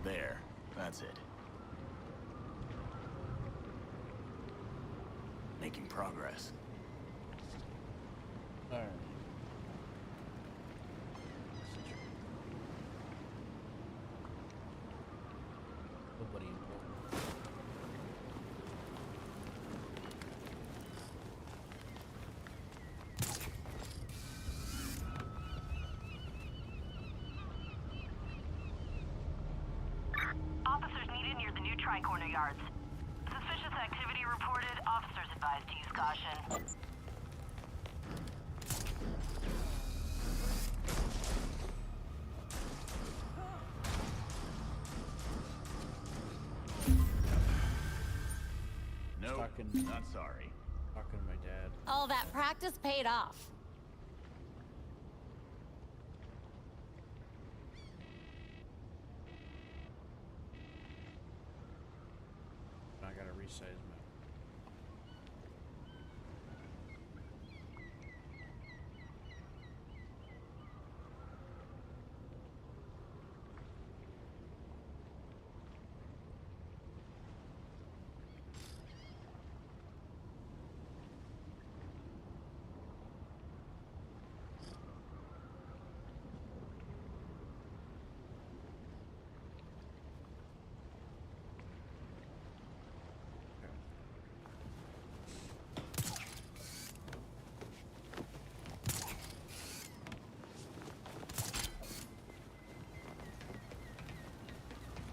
There. That's it. Making progress. Alright. Nobody important. Officers needed near the new Tricorner yards. Suspicious activity reported. Officers advised to use caution. No, Fucking- not sorry. Talking to my dad. All that practice paid off. I gotta resize my.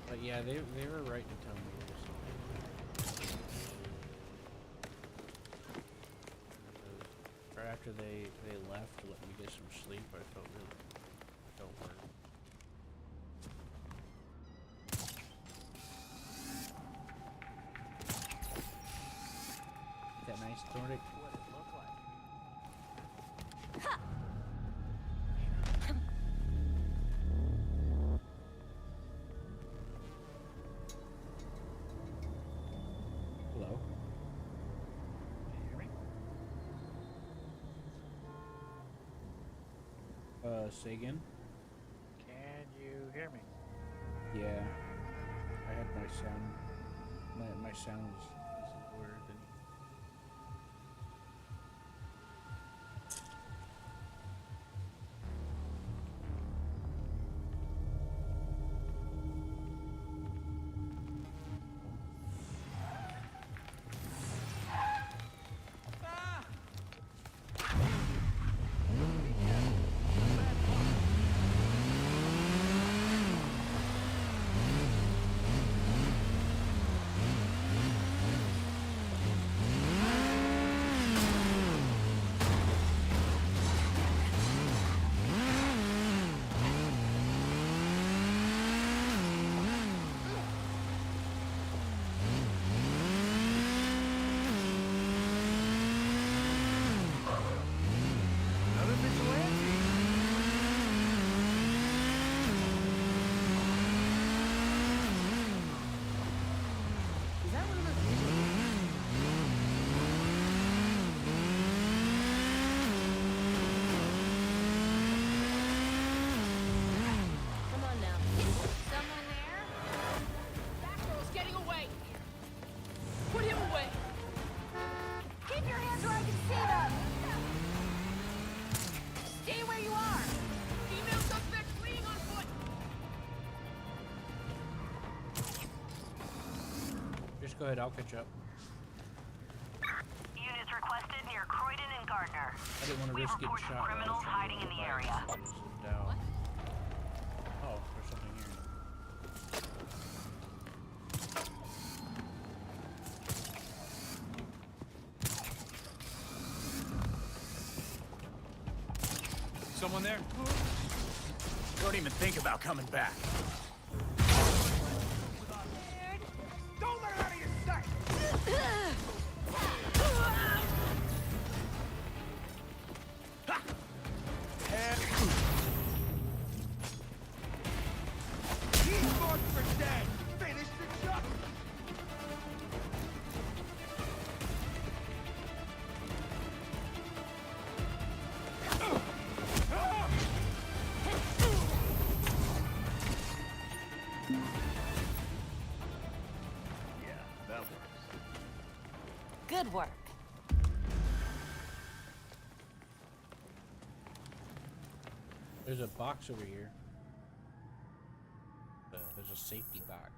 But yeah, they were right to tell me this. Right after they left to let me get some sleep, I felt weird. That nice Nordic. What it looked like. Hello. Can you hear me? Say again? Can you hear me? Yeah. I had my sound. My sound was weird. Another vigilante. Is that one of those vigilantes? Come on now. Someone there? That girl's getting away! Put him away! Keep your hands where I can see them! Stay where you are! Female suspect fleeing on foot! Just go ahead, I'll catch up. Units requested near Croydon and Gardner. I didn't want to We've risk getting reported shot. criminals hiding in the area. Down. Oh, there's something here. Someone there? Don't even think about coming back. Don't let her out of your sight! He's marked for dead! Finish the job! Good work. There's a box over here. There's a safety box.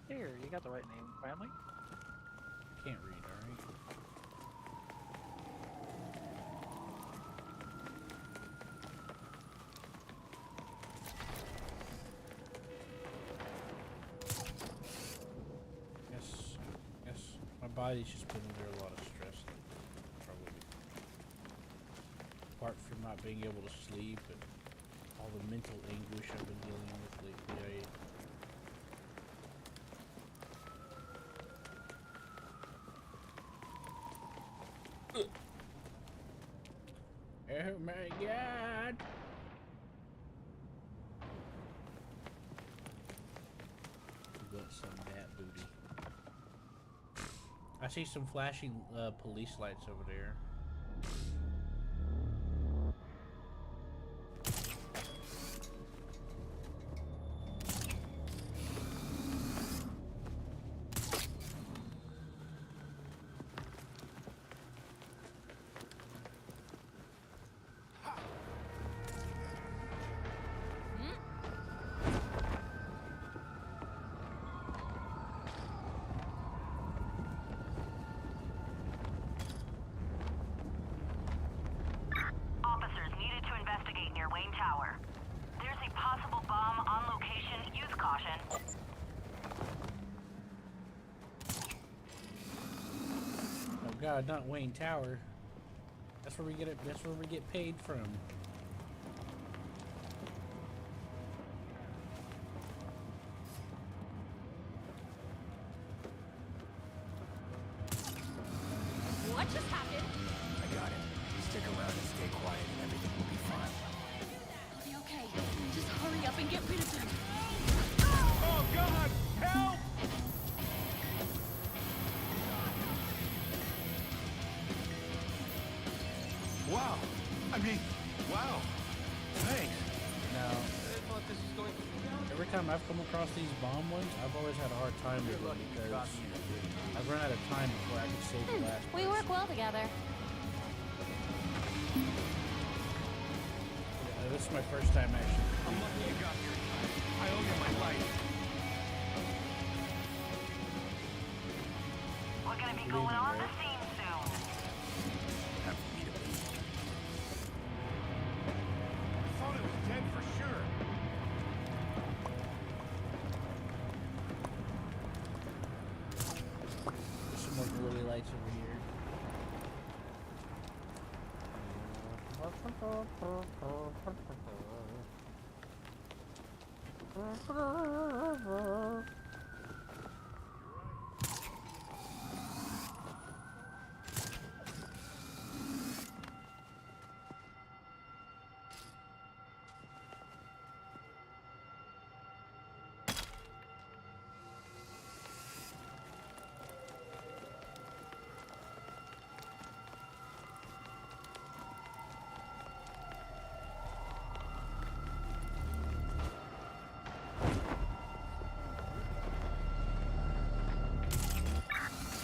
Here, you got the right name, family. Can't read, alright? Yes, my body's just been under a lot of stress, probably. Apart from not being able to sleep and all the mental anguish I've been dealing with lately, oh my god! We got some bat booty. I see some flashing police lights over there. Officers needed to investigate near Wayne Tower. There's a possible bomb on location. Use caution. Oh god, not Wayne Tower. That's where we get it. That's where we get paid from. What just happened? I got it. Stick around and stay quiet and everything will be fine. It'll be okay. Just hurry up and get rid of them. Oh God! Help! Wow. I mean, wow. Thanks. Now, every time I've come across these bomb ones, I've always had a hard time with them because I've run out of time before I can save the last We person. work well together. This is my first time actually. I'm lucky I got here in time. I owe you my life. We're gonna be going on the scene soon. Have to meet him. I thought it was dead for sure. There's some more glowing lights over here.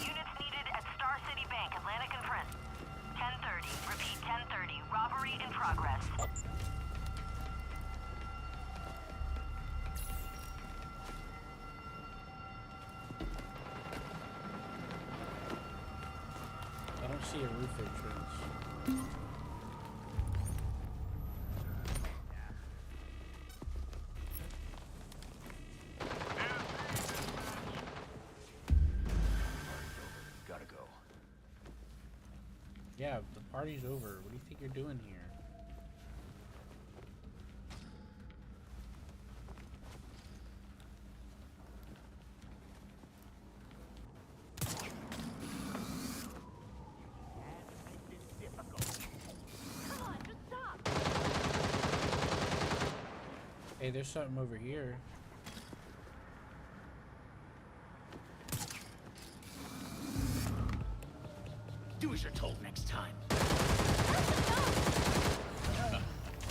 Units needed at Star City Bank, Atlantic and Prince. 10:30. Repeat, 10:30. Robbery in progress. I don't see a roof entrance. Gotta go. Yeah, the party's over. What do you think you're doing here? Come on, just stop. Hey, there's something over here. Do as you're told next time.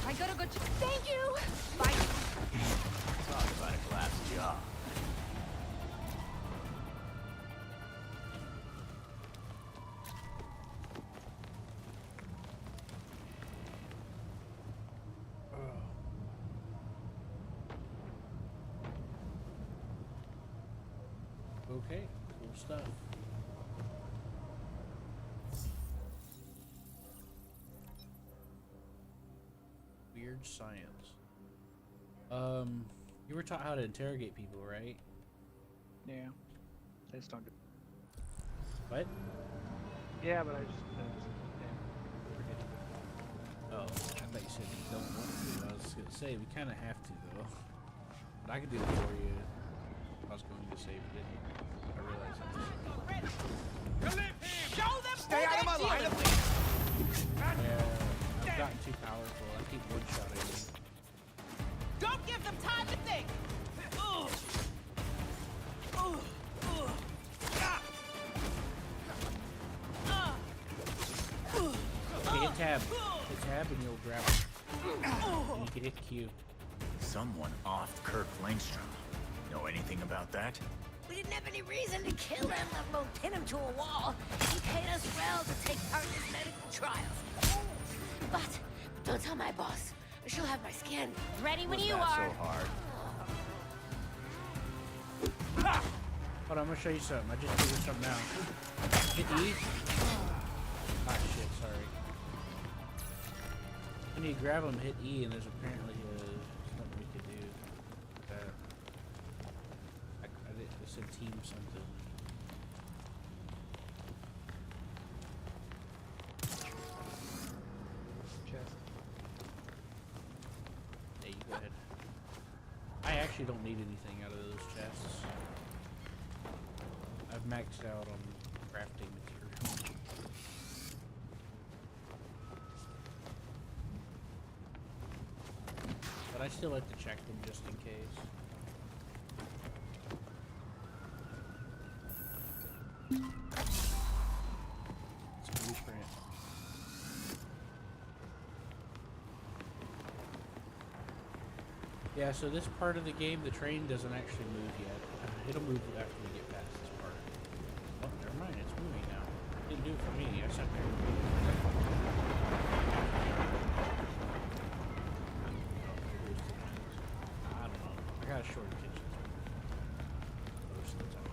I gotta go. Thank you. Bye. Talk about a glass jaw. Okay, cool stuff. Weird science. You were taught how to interrogate people, right? Yeah. I just don't do. What? Yeah, but I just forget. Oh, I thought you said you don't want to. I was gonna say we kind of have to though. But I could do it for you. I was going to say, but didn't. I realized that. Show them Stay out of my line of Yeah, I've gotten too powerful. I keep one-shotting them. Don't give them time to think. Okay, hit tab. Hit tab and you'll grab it. And you can hit Q. Someone offed Kirk Langstrom. Know anything about that? We didn't have any reason to kill him, let alone pin him to a wall. He paid us well to take part in his medical trials. But don't tell my boss. She'll have my skin. Ready when Was you that are. so hard? Hold on, I'm gonna show you something. I just figured something out. Hit E. Ah, shit, sorry. When you grab him, hit E, and there's apparently something we could do. That I said team something. Chest. Hey, you go ahead. I actually don't need anything out of those chests. I've maxed out on crafting material. But I still like to check them just in case. It's a blueprint. Yeah, so this part of the game, the train doesn't actually move yet. It'll move after we get past this part. Oh, never mind, it's moving now. Didn't do it for me. I sat there and waited. I don't know. I got a short attention span. Most of the time.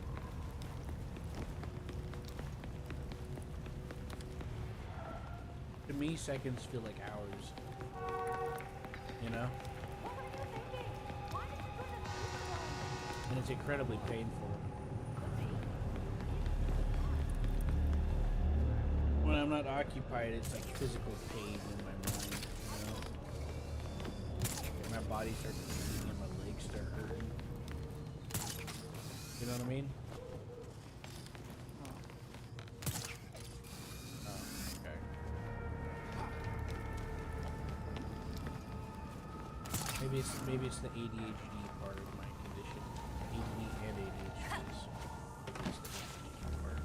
To me, seconds feel like hours. You know? And it's incredibly painful. When I'm not occupied, it's like physical pain in my mind, you know? And my body starts bleeding and my legs start hurting. You know what I mean? Oh, okay. Maybe it's the ADHD part of my condition. ADD and ADHD. It's the ADHD part.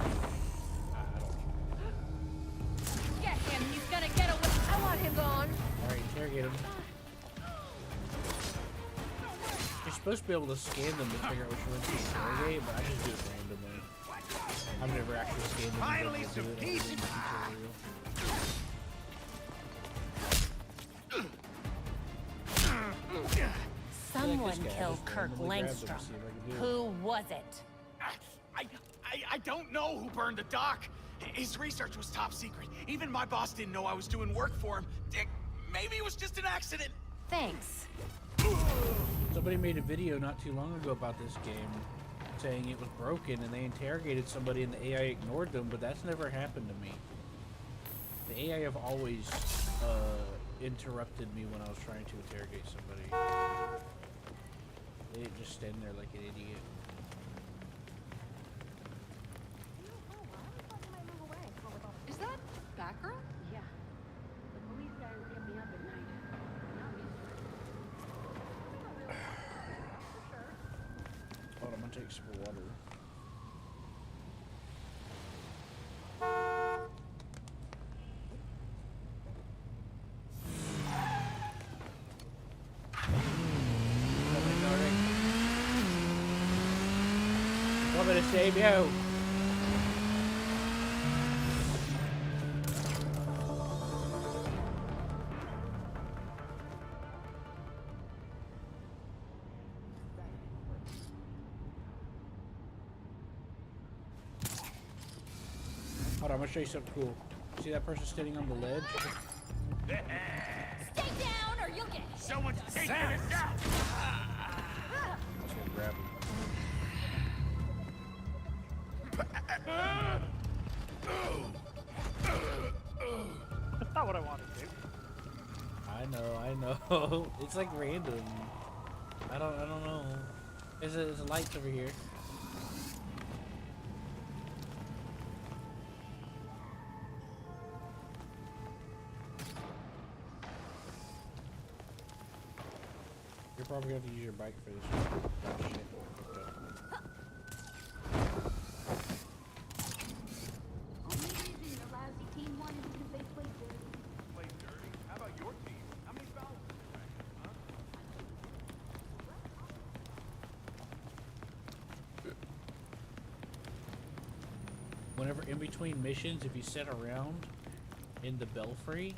I don't know. Get him. He's gonna get away. I want him gone. Alright, interrogate him. You're supposed to be able to scan them to figure out which ones to interrogate, but I just do it randomly. I've never actually scanned them. Finally, some peace. Someone guy. killed Just Kirk randomly grab them, Langstrom. see if I can do it. Who was it? I don't know who burned the dock. His research was top secret. Even my boss didn't know I was doing work for him. Maybe it was just an accident. Thanks. Somebody made a video not too long ago about this game, saying it was broken, and they interrogated somebody and the AI ignored them, but that's never happened to me. The AI have always interrupted me when I was trying to interrogate somebody. They didn't just stand there like an idiot. Is that Batgirl? Yeah. The police guys get me up at night. Hold on, I'm gonna take some water. gonna save you. Hold on, I'm gonna show you something cool. See that person standing on the ledge? Stay down or you'll get hit. Someone's taking us out! I'm just gonna grab him. That's not what I wanted to do. I know. It's like random. I don't know. There's a lights over here. You're probably going to use your bike for this. Oh, shit. Only reason your lousy team won is because they played dirty. Play dirty? How about your team? How many fouls did you practice, huh? Whenever in between missions, if you sit around in the belfry,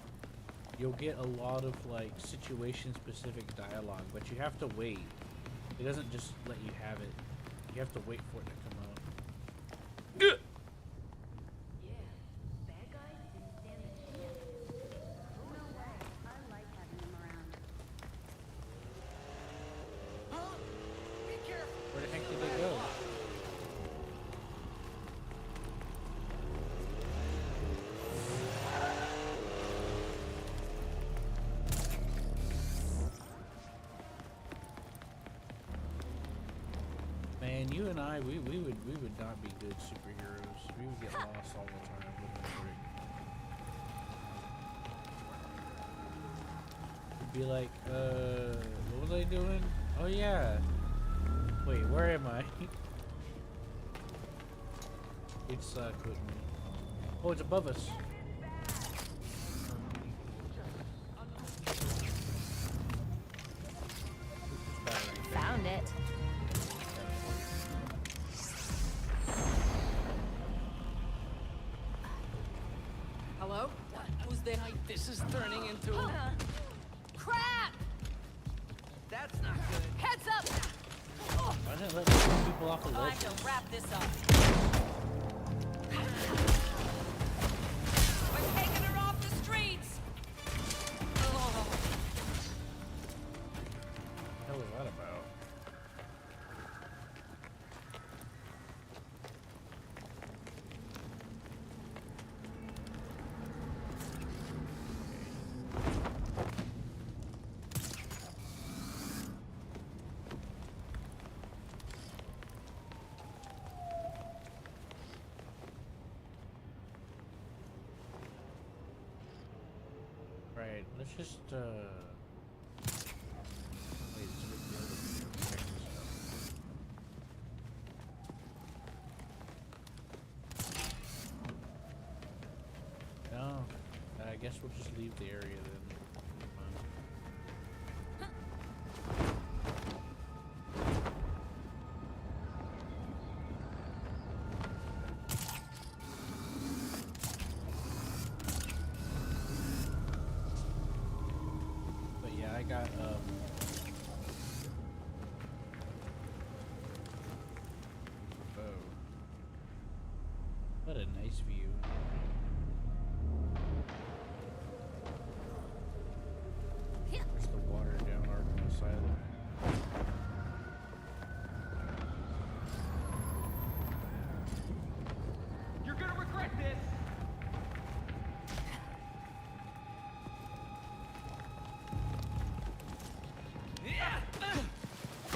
you'll get a lot of like situation-specific dialogue, but you have to wait. It doesn't just let you have it. You have to wait for it to come out. Yeah, bad guys didn't stand a chance. Oh no way, I like having them around. Huh? Be careful! Where the heck did they go? Man, you and I, we would not be good superheroes. We would get lost all the time. We'd be like, what was I doing? Oh yeah. Wait, where am I? It suck, wouldn't it? Oh, it's above us. Found it. Hello? Who's there? This is turning into... Crap! That's not good. Heads up! Why didn't it let people off the Time ledge? to wrap this up. We're taking her off the streets! Oh. What the hell was that about? Right, let's just, wait, it's a big building. Check this out. No, I guess we'll just leave the area then. But yeah, I got, oh. What a nice view. There's the water down our side of it. You're gonna regret this!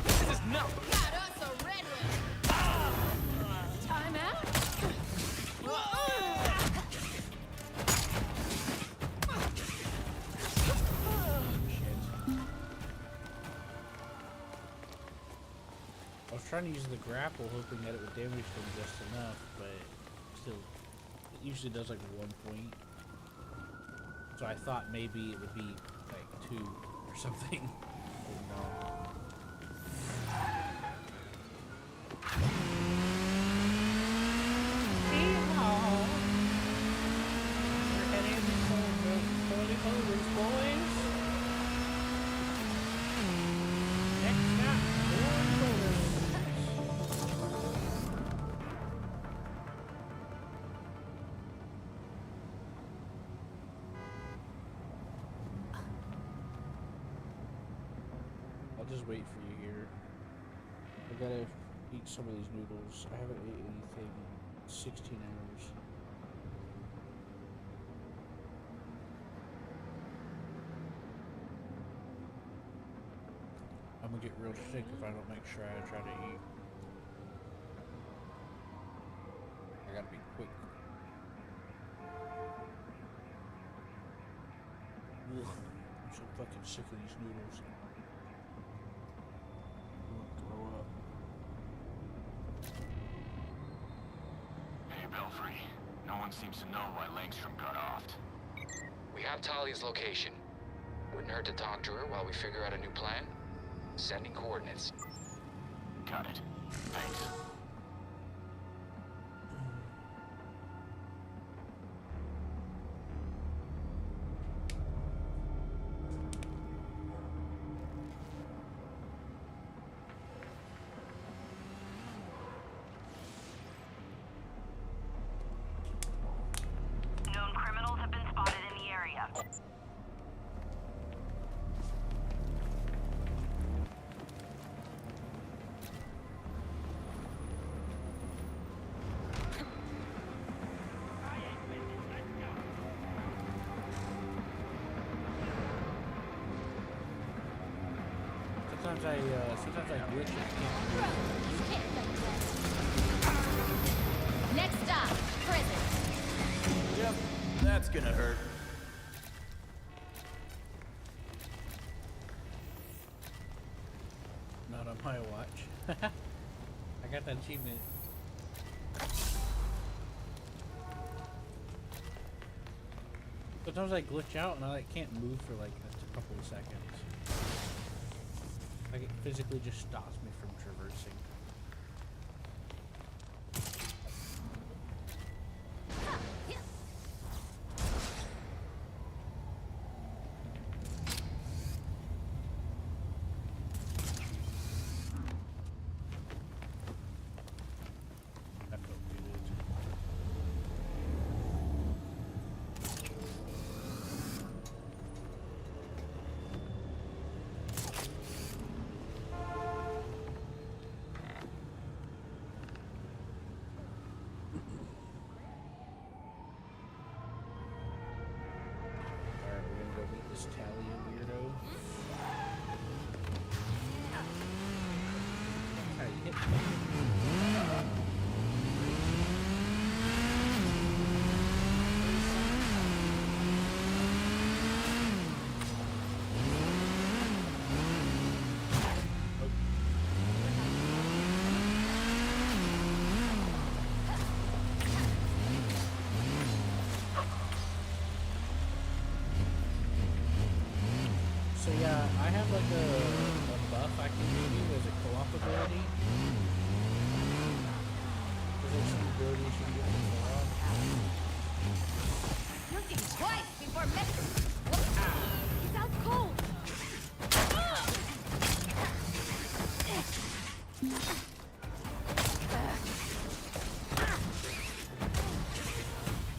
This is nuts. Got us a red one! Time out? I was trying to use the grapple, hoping that it would damage them just enough, but still, it usually does like 1 point. So I thought maybe it would be like 2 or something. But no. just wait for you here. I gotta eat some of these noodles. I haven't ate anything in 16 hours. I'm gonna get real sick if I don't make sure I try to eat. I gotta be quick. Ugh, I'm so fucking sick of these noodles. I'm gonna throw up. Hey, Belfry. No one seems to know why Langstrom got offed. We have Talia's location. Wouldn't hurt to talk to her while we figure out a new plan. Sending coordinates. Got it. Thanks. Known criminals have been spotted in the area. Sometimes I glitch and Bro, you can't fight that. Next stop, prison. Yep, that's gonna hurt. not on my watch. I got that achievement. Sometimes I glitch out and I like can't move for like a couple of seconds. Like it physically just stops me from traversing. That felt good. Alright, we're gonna go meet this Talia weirdo. How you hit me? So yeah, I have like a buff I can give you as a co-op ability. There's some abilities you can get in co-op. You'll think twice before messing. He's out cold.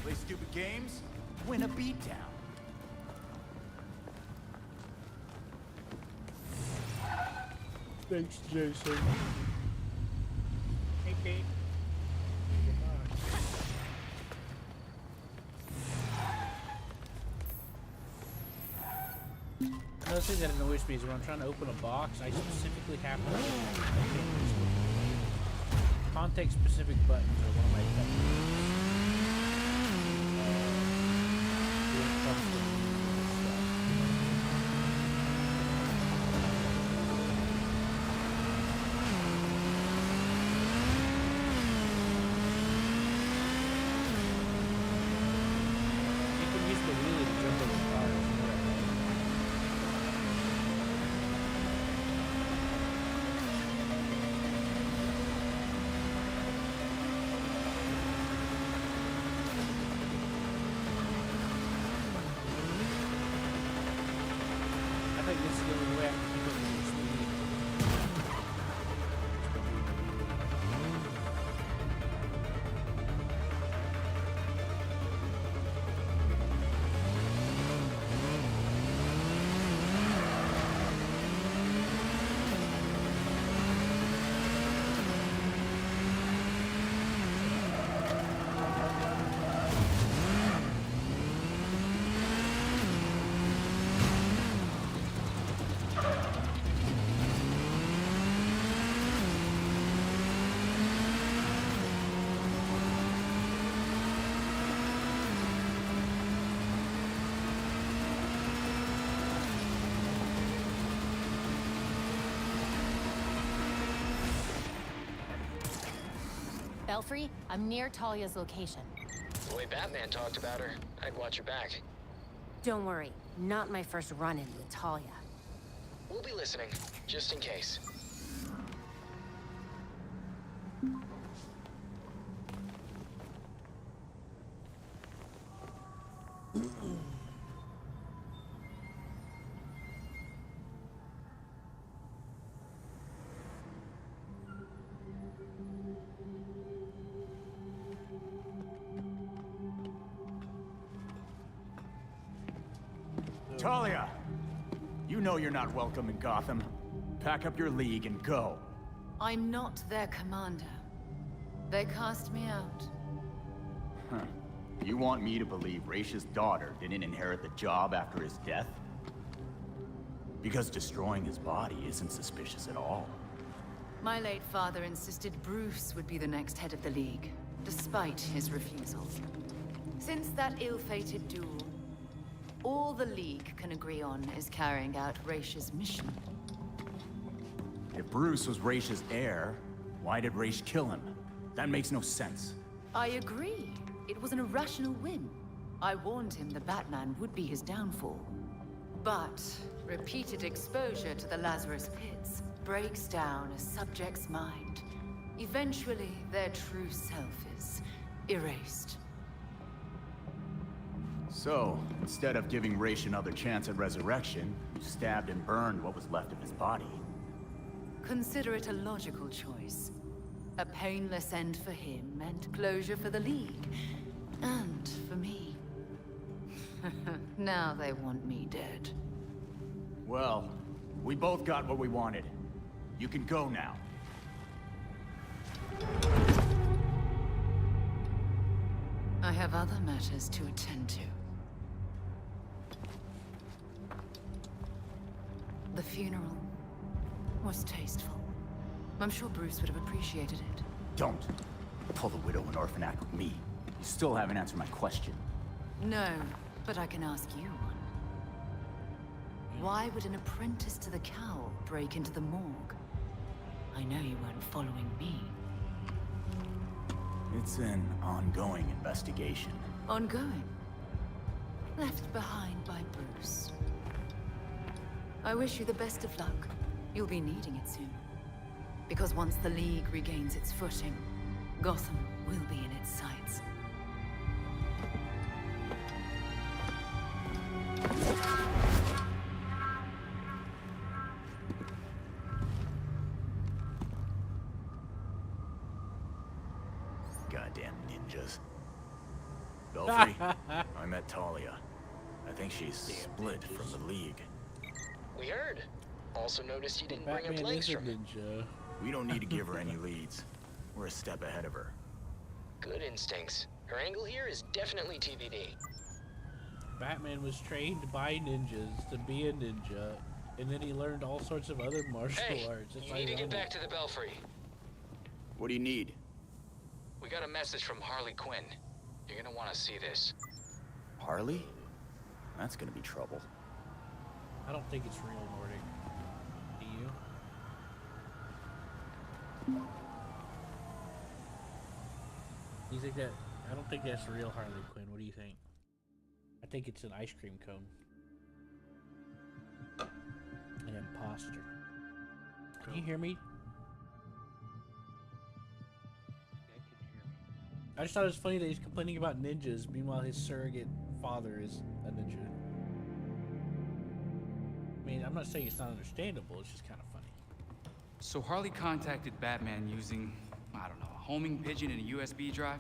Play stupid games, win a beatdown. Thanks, Jason. Hey, Pete. Another thing that annoys me is when I'm trying to open a box, I specifically have to context-specific buttons are one of my pet peeves. When it comes to stuff. You can use the wheelie to jump over cars. I think this is the only way I can keep up with this wheelie. Belfry. I'm near Talia's location. The way Batman talked about her, I'd watch your back. Don't worry, not my first run-in with Talia. We'll be listening, just in case. Talia! You know you're not welcome in Gotham. Pack up your league and go. I'm not their commander. They cast me out. Huh. You want me to believe Raish's daughter didn't inherit the job after his death? Because destroying his body isn't suspicious at all. My late father insisted Bruce would be the next head of the League, despite his refusal. Since that ill-fated duel, all the League can agree on is carrying out Raish's mission. If Bruce was Raish's heir, why did Raish kill him? That makes no sense. I agree. It was an irrational whim. I warned him the Batman would be his downfall. But repeated exposure to the Lazarus Pits breaks down a subject's mind. Eventually, their true self is erased. So, instead of giving Raish another chance at resurrection, you stabbed and burned what was left of his body. Consider it a logical choice. A painless end for him and closure for the League. And for me. Now they want me dead. Well, we both got what we wanted. You can go now. I have other matters to attend to. The funeral was tasteful. I'm sure Bruce would have appreciated it. Don't pull the widow and orphan act with me. You still haven't answered my question. No, but I can ask you one. Why would an apprentice to the cowl break into the morgue? I know you weren't following me. It's an ongoing investigation. Ongoing. Left behind by Bruce. I wish you the best of luck. You'll be needing it soon. Because once the League regains its footing, Gotham will be in its sights. Goddamn ninjas. Belfry, I met Talia. I think she's split from the League. We heard. Also noticed you didn't bring up Batman is a Langstrom. ninja. We don't need to give her any leads. We're a step ahead of her. Good instincts. Her angle here is definitely TBD. Batman was trained by ninjas to be a ninja, and then he learned all sorts of other martial Hey, arts. It's you need to get ironic. back to the Belfry. What do you need? We got a message from Harley Quinn. You're gonna want to see this. Harley? That's gonna be trouble. I don't think it's real, Nordic. Do you? You think that? I don't think that's real Harley Quinn. What do you think? I think it's an ice cream cone. An imposter. Can you hear me? I just thought it was funny that he's complaining about ninjas, meanwhile his surrogate father is a ninja. I mean, I'm not saying it's not understandable, it's just kind of funny. So Harley contacted Batman using, I don't know, a homing pigeon and a USB drive?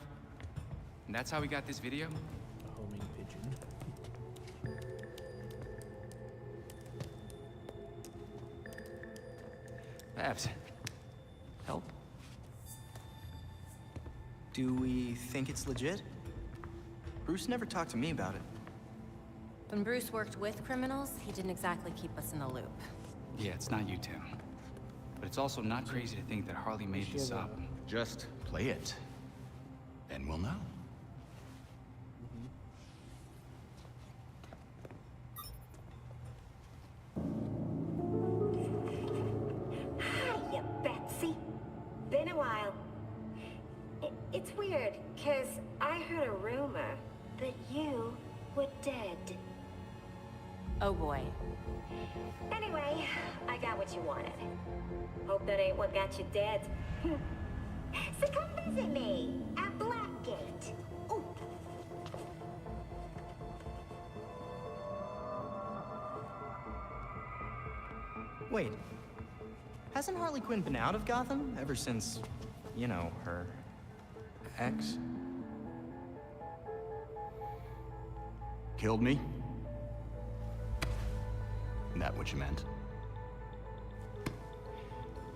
And that's how we got this video? A homing pigeon. Babs, help? Do we think it's legit? Bruce never talked to me about it. When Bruce worked with criminals, he didn't exactly keep us in the loop. Yeah, it's not you, Tim. But it's also not crazy to think that Harley made this up. Just play it. Then we'll know. Hiya, Betsy. Been a while. weird, cause I heard a rumor that you were dead. Oh boy. Anyway, I got what you wanted. Hope that ain't what got you dead. So come visit me at Blackgate. Ooh. Wait. Hasn't Harley Quinn been out of Gotham ever since, you know, her ex? Killed me? Isn't that what you meant?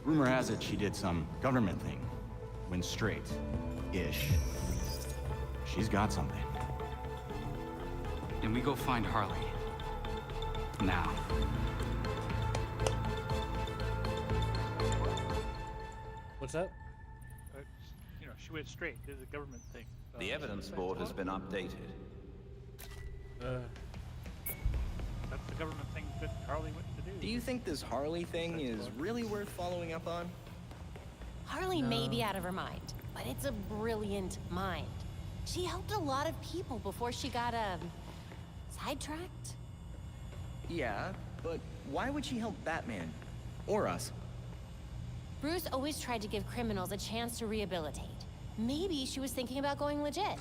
Rumor has it she did some government thing. Went straight-ish. She's got something. And we go find Harley. Now. What's up? You know, she went straight. This is a government thing. The evidence board has been updated. That's the government thing that Harley went to do. Do you think this Harley thing is really worth following up on? Harley may be out of her mind, but it's a brilliant mind. She helped a lot of people before she got, sidetracked? Yeah, but why would she help Batman? Or us? Bruce always tried to give criminals a chance to rehabilitate. Maybe she was thinking about going legit.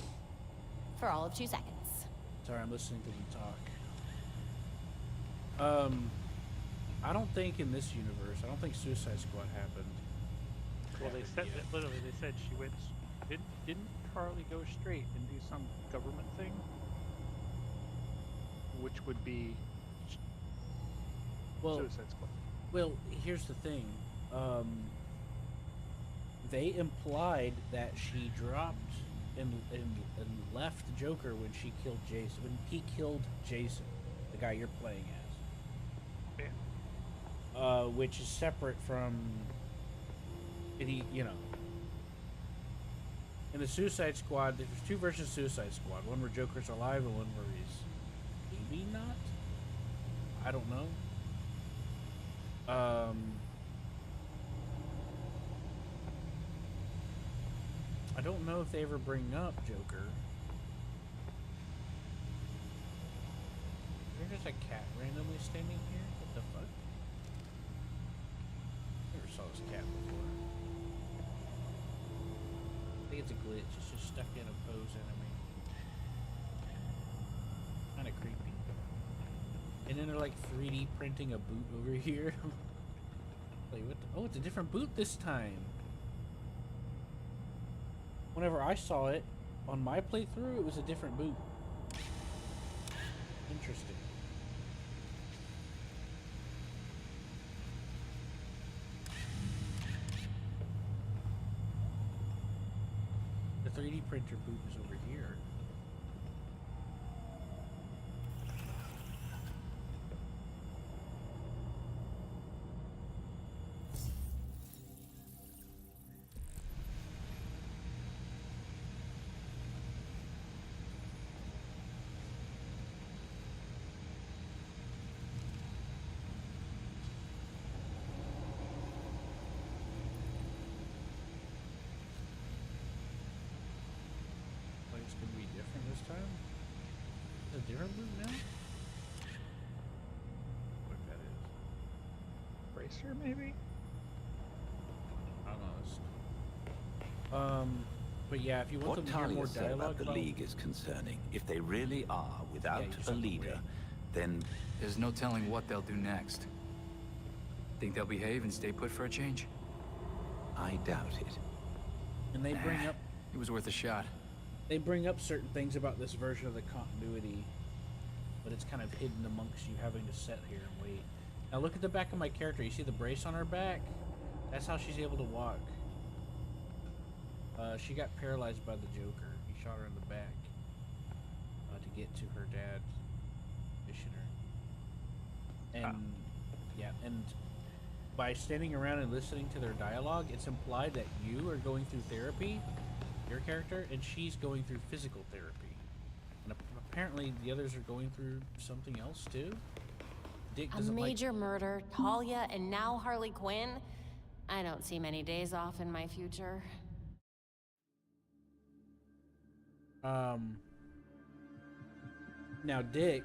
For all of 2 seconds. Sorry, I'm listening to them talk. I don't think in this universe, I don't think Suicide Squad happened. Well, they said that literally. They said she went. Didn't Harley go straight and do some government thing, which would be Suicide Squad? Well, here's the thing. They implied that she dropped and left Joker when she killed Jason. When he killed Jason, the guy you're playing as. Yeah. Which is separate from. In the Suicide Squad, there's two versions of Suicide Squad. One where Joker's alive and one where he's maybe not. I don't know. I don't know if they ever bring up Joker. There's just a cat randomly standing here? What the fuck? Never saw this cat before. I think it's a glitch. It's just stuck in a pose enemy. Kinda creepy. And then they're like 3D printing a boot over here. Like, what the, oh, it's a different boot this time. Whenever I saw it on my playthrough, it was a different boot. Interesting. The 3D printer boot is over here. Time? Is it a different boot now? What that is? Bracer, maybe? I don't know. But yeah, if you want What them to hear more Talia said dialogue about the League is concerning. If they really are without Yeah, a leader, then There's no telling what they'll do next. Think they'll behave and stay put for a change? I doubt it. And they bring up It was worth a shot. they bring up certain things about this version of the continuity, but it's kind of hidden amongst you having to sit here and wait. Now look at the back of my character. You see the brace on her back? That's how she's able to walk. She got paralyzed by the Joker. He shot her in the back to get to her dad, Missioner. And yeah, and by standing around and listening to their dialogue, it's implied that you are going through therapy, your character, and she's going through physical therapy. And apparently the others are going through something else too. Dick A doesn't major murder, Talia, and now Harley Quinn? I don't see many days off in my future. Now Dick,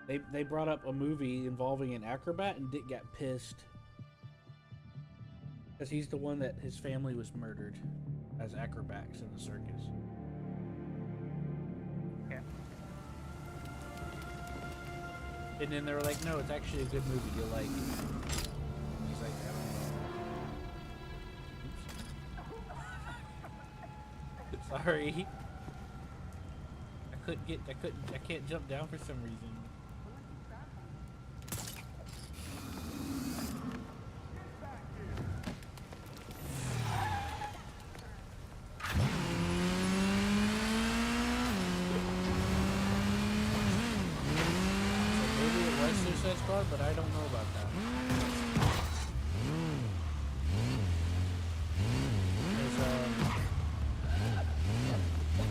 they brought up a movie involving an acrobat, and Dick got pissed because he's the one that his family was murdered as acrobats in the circus. Yeah. And then they were like, "No, it's actually a good movie. You'll like it." He's like, "I don't know." Oops. Sorry. I can't jump down for some reason. Suicide Squad, but I don't know about that.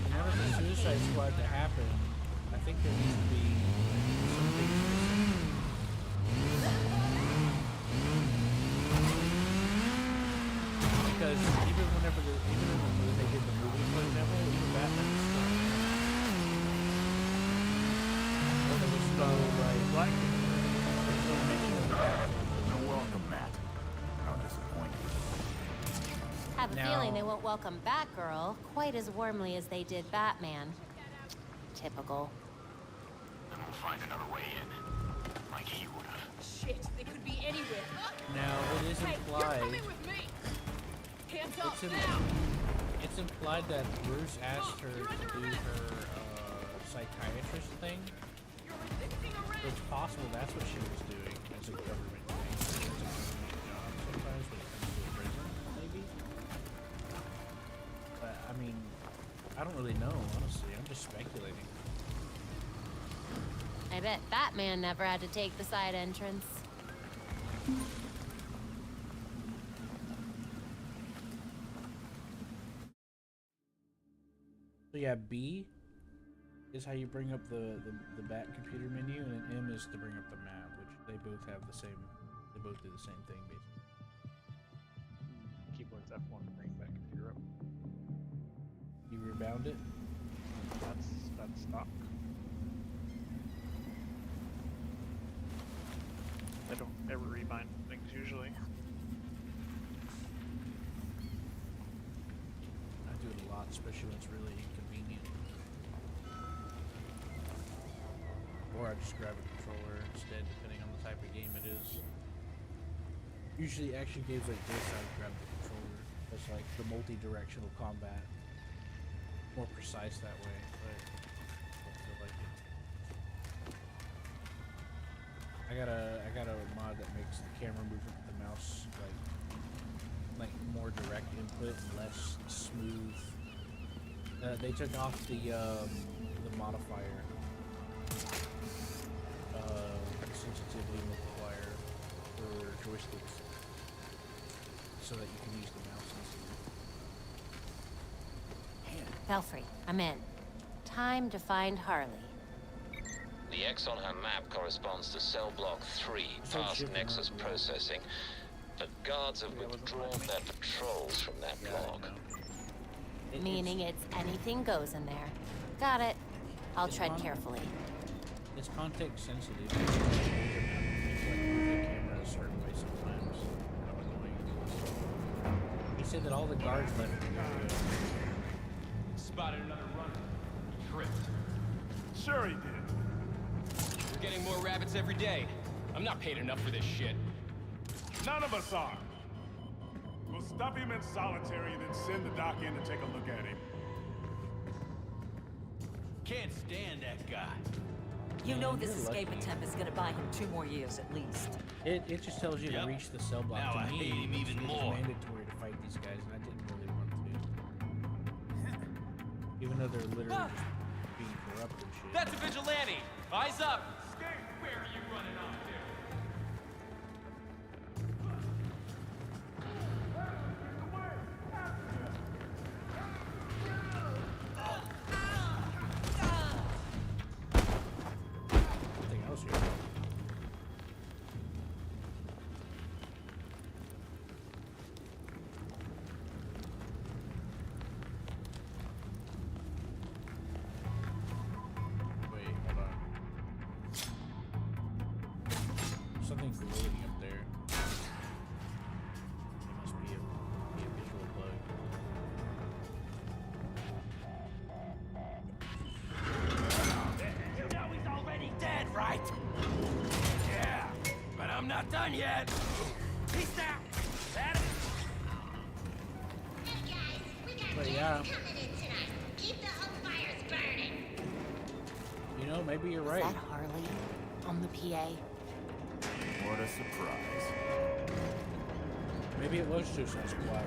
In order for Suicide Squad to happen, I think there needs to be some things missing. Because even in the movie they did the movie, for example, even Batman was still there was no like black. No welcome, Matt. How disappointing. Have a feeling they won't welcome Batgirl quite as warmly as they did Batman. Typical. Then we'll find another way in. Like he would have. Shit, they could be anywhere. Now, it is Hey, implied... you're coming with me. Hands up now. It's implied that Bruce asked her to do her psychiatrist thing. It's possible that's what she was doing as a government thing. It's a government job sometimes when it comes to a prison, maybe? But, I mean, I don't really know, honestly. I'm just speculating. I bet Batman never had to take the side entrance. So yeah, B is how you bring up the Bat computer menu, and then M is to bring up the map, which they both have the same, they both do the same thing, basically. Keyboard's F1 to bring back computer up. You rebound it? That's stock. I don't ever rebind things usually. I do it a lot, especially when it's really inconvenient. Or I just grab a controller instead, depending on the type of game it is. Usually action games like this, I would grab the controller. It's like the multi-directional combat. More precise that way, but I feel like it. I got a mod that makes the camera movement with the mouse like more direct input and less smooth. They took off the modifier. Sensitivity multiplier for joysticks so that you can use the mouse easily. Belfry, I'm in. Time to find Harley. The X on her map corresponds to cell block 3, past Nexus processing, but guards have withdrawn their patrols from that block. Meaning it's anything goes in there. Got it. I'll tread carefully. It's context sensitive. It's like the camera a certain way sometimes. Kind of annoying. He said that all the guards left the area. Spotted another runner. He tripped. Sure he did. We're getting more rabbits every day. I'm not paid enough for this shit. None of us are. We'll stuff him in solitary and then send the doc in to take a look at him. Can't stand that guy. You know this escape attempt is gonna buy him 2 more years at least. It just tells you to reach the cell block. Now to I me, hate him even it was more. mandatory to fight these guys, and I didn't really want to. Even though they're literally just being corrupt and shit. That's a vigilante! Eyes up! Where are you running off to? Something else here. not done yet. Peace out. That But yeah. You know, maybe you're right. Is that Harley on the PA? What a surprise. Maybe it was Suicide Squad.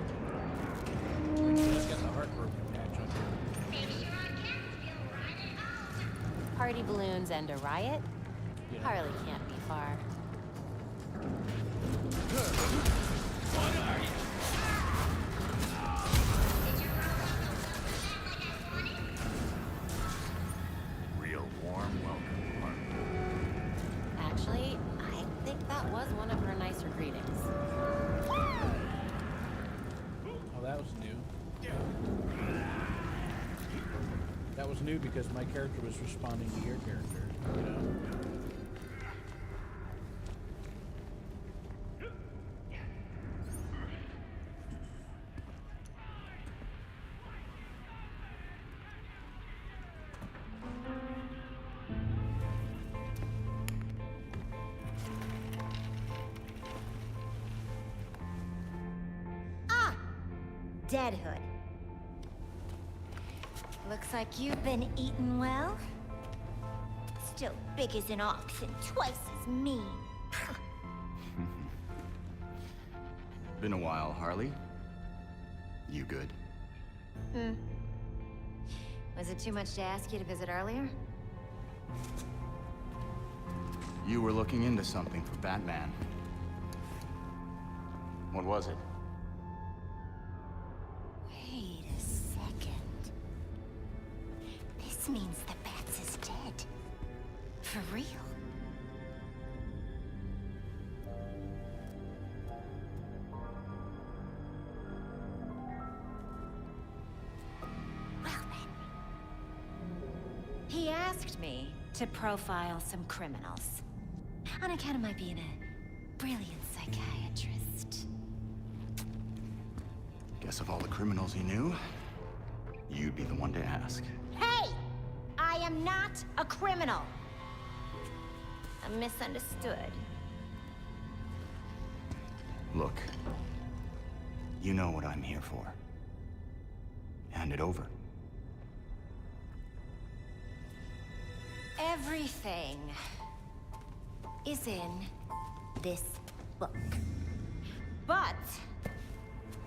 When she just got the heartbroken patch on her. Party balloons and a riot? Yeah. Harley can't be far. What are you? Real warm welcome, partner. Actually, I think that was one of her nicer greetings. Oh, that was new. That was new because my character was responding to your character, you know? Deadhood. Looks like you've been eating well. Still big as an ox and twice as mean. Been a while, Harley. You good? Was it too much to ask you to visit earlier? You were looking into something for Batman. What was it? Wait a second. This means the Bats is dead. For real. Well then. He asked me to profile some criminals. On account of my being a brilliant psychiatrist. Guess of all the criminals he knew, you'd be the one to ask. Hey! I am not a criminal. I'm misunderstood. Look, you know what I'm here for. Hand it over. Everything is in this book. But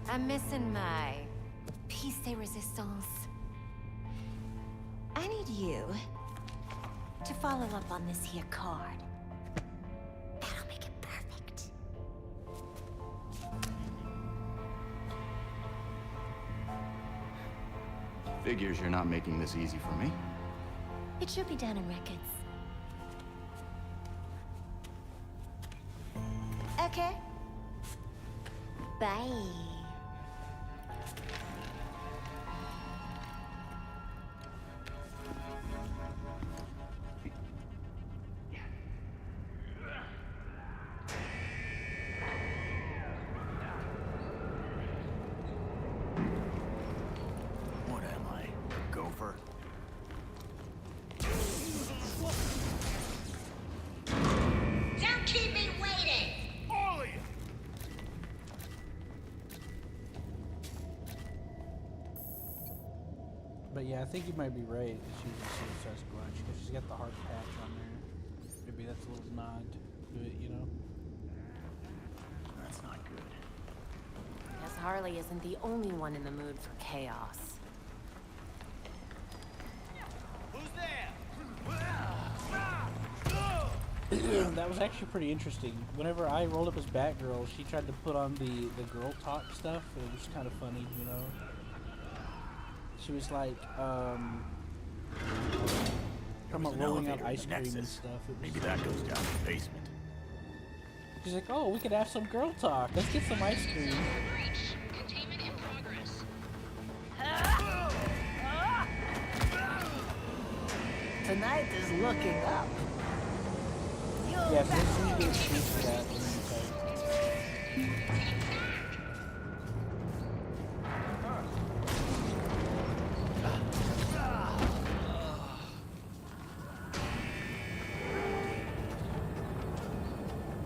I'm missing my piece de resistance. I need you to follow up on this here card. That'll make it perfect. Figures you're not making this easy for me. It should be done in records. Okay. Bye. What am I? A gopher? Don't keep me waiting! All of you! But yeah, I think you might be right. She's a Suicide Squad because she's got the heart patch on there. Maybe that's a little nod to it, you know? That's not good. Guess Harley isn't the only one in the mood for chaos. Who's there? That was actually pretty interesting. Whenever I rolled up as Batgirl, she tried to put on the girl talk stuff, and it was kind of funny, you know? She was like, talking about rolling out ice cream and stuff. Maybe that goes down to the basement. She's like, oh, we could have some girl talk. Let's get some ice cream. Containment in progress. Tonight is looking up. Yeah, so let's see the excuse for that. When you type.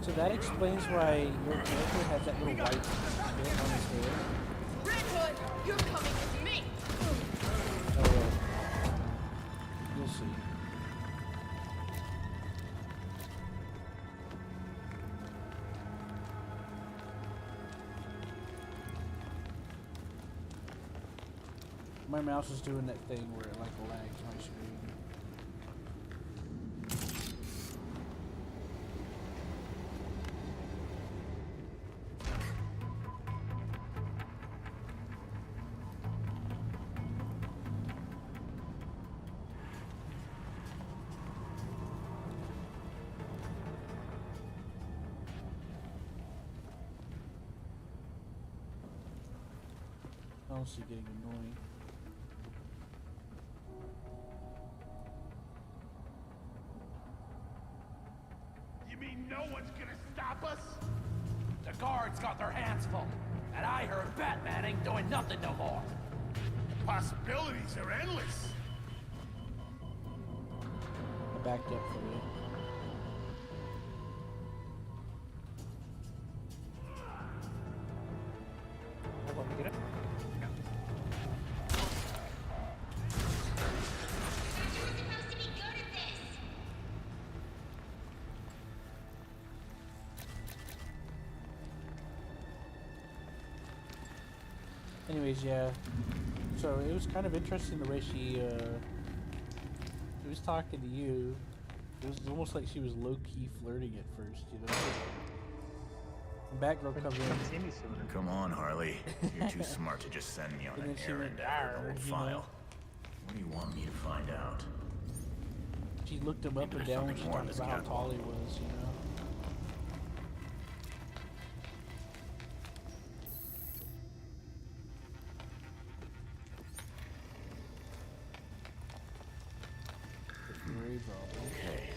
So So that explains why your character has that little white bit on his hair. Red Hood, you're coming with me. Oh, well. You'll see. My mouse is doing that thing where it like lags my screen. Honestly getting annoying. You mean no one's gonna stop us? The guards got their hands full, and I heard Batman ain't doing nothing no more. The possibilities are endless. I backed up for you. How about we get up? Anyways, yeah. So it was kind of interesting the way she was talking to you. It was almost like she was low-key flirting at first, you know? And Batgirl comes in. Come on, Harley. You're too smart to just send me on And an then she errand went, after an old you know? file. What do you want me to find out? She looked him up and down when she something more in talked this about how catalog. tall he was, you know? Okay.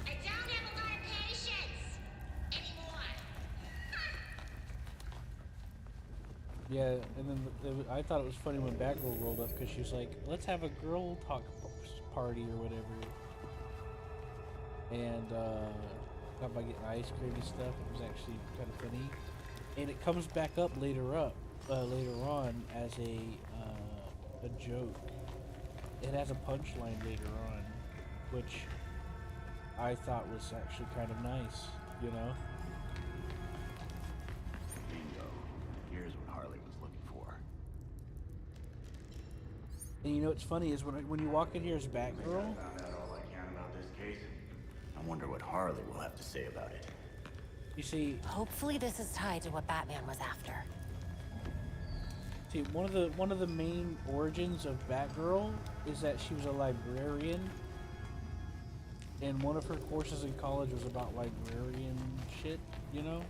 I don't have a lot of patience anymore. Yeah, and then I thought it was funny when Batgirl rolled up because she was like, let's have a girl talk party or whatever. And talk about getting ice cream and stuff. It was actually kind of funny. And it comes back up later on as a joke. It has a punchline later on, which I thought was actually kind of nice, you know? Bingo. Here's what Harley was looking for. And you know what's funny is when you walk in here as Batgirl, Found out all I can about this case. I wonder what Harley will have to say about it. you see, Hopefully this is tied to what Batman was after. one of the main origins of Batgirl is that she was a librarian, and one of her courses in college was about librarian shit, you know?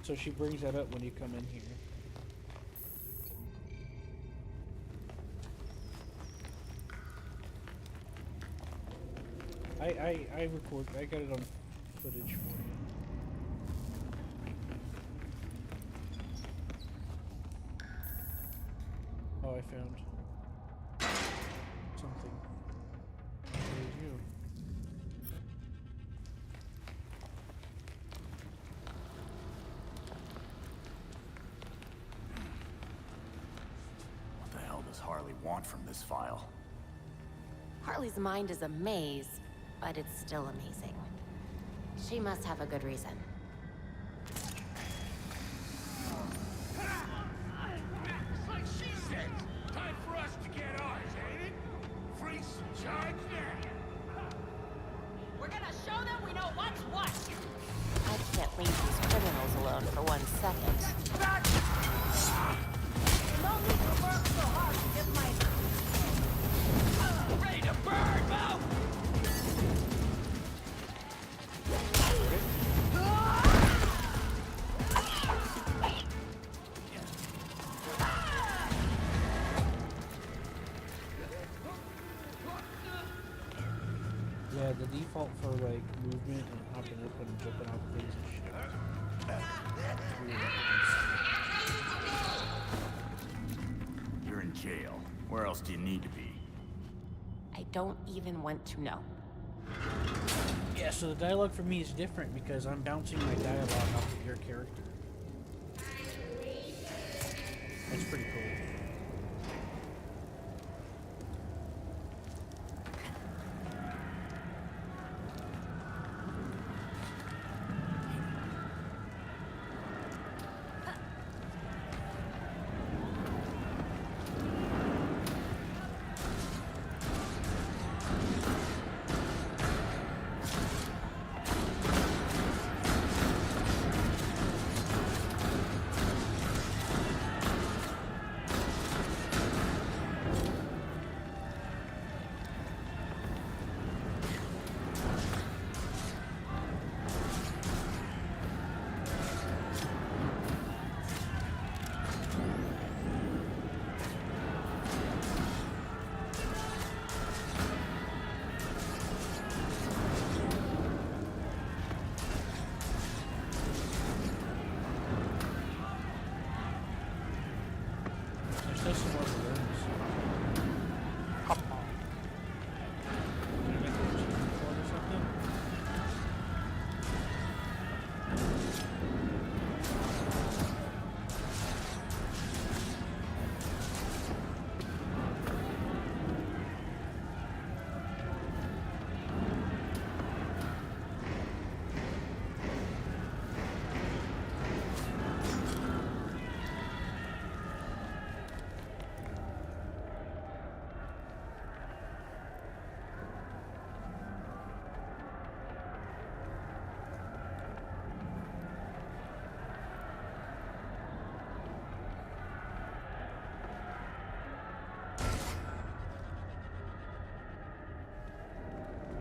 So she brings that up when you come in here. I got it on footage for you. Oh, I found something. There's you. What the hell does Harley want from this file? Harley's mind is a maze, but it's still amazing. She must have a good reason. It's like she said. Time for us to get ours, ain't it? Freeze and charge now. We're gonna show them we know what's what. I can't leave these criminals alone for 1 second. No need to work so hard to get my... Ready to burn, Mo! Yeah, the default for like movement and hopping up and jumping off things and shit. You're in jail. Where else do you need to be? I don't even want to know. Yeah, so the dialogue for me is different because I'm bouncing my dialogue off of your character. That's pretty cool. There's some more balloons. Come on. Did I make a achievement for it or something?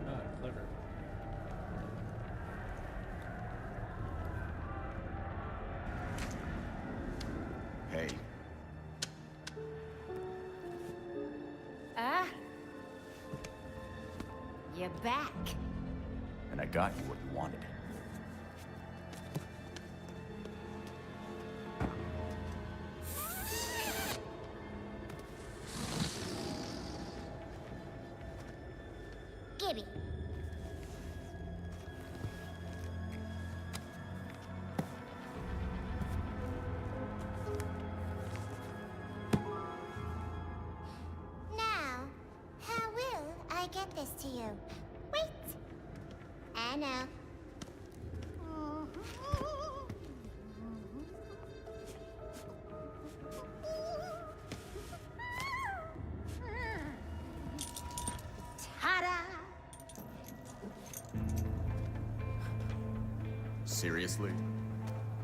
Ah, clever. Hey, Ah. You're back. and I got you what you wanted. Gibby. Now, how will I get this to you? Wait. I know. Ta-da! Seriously?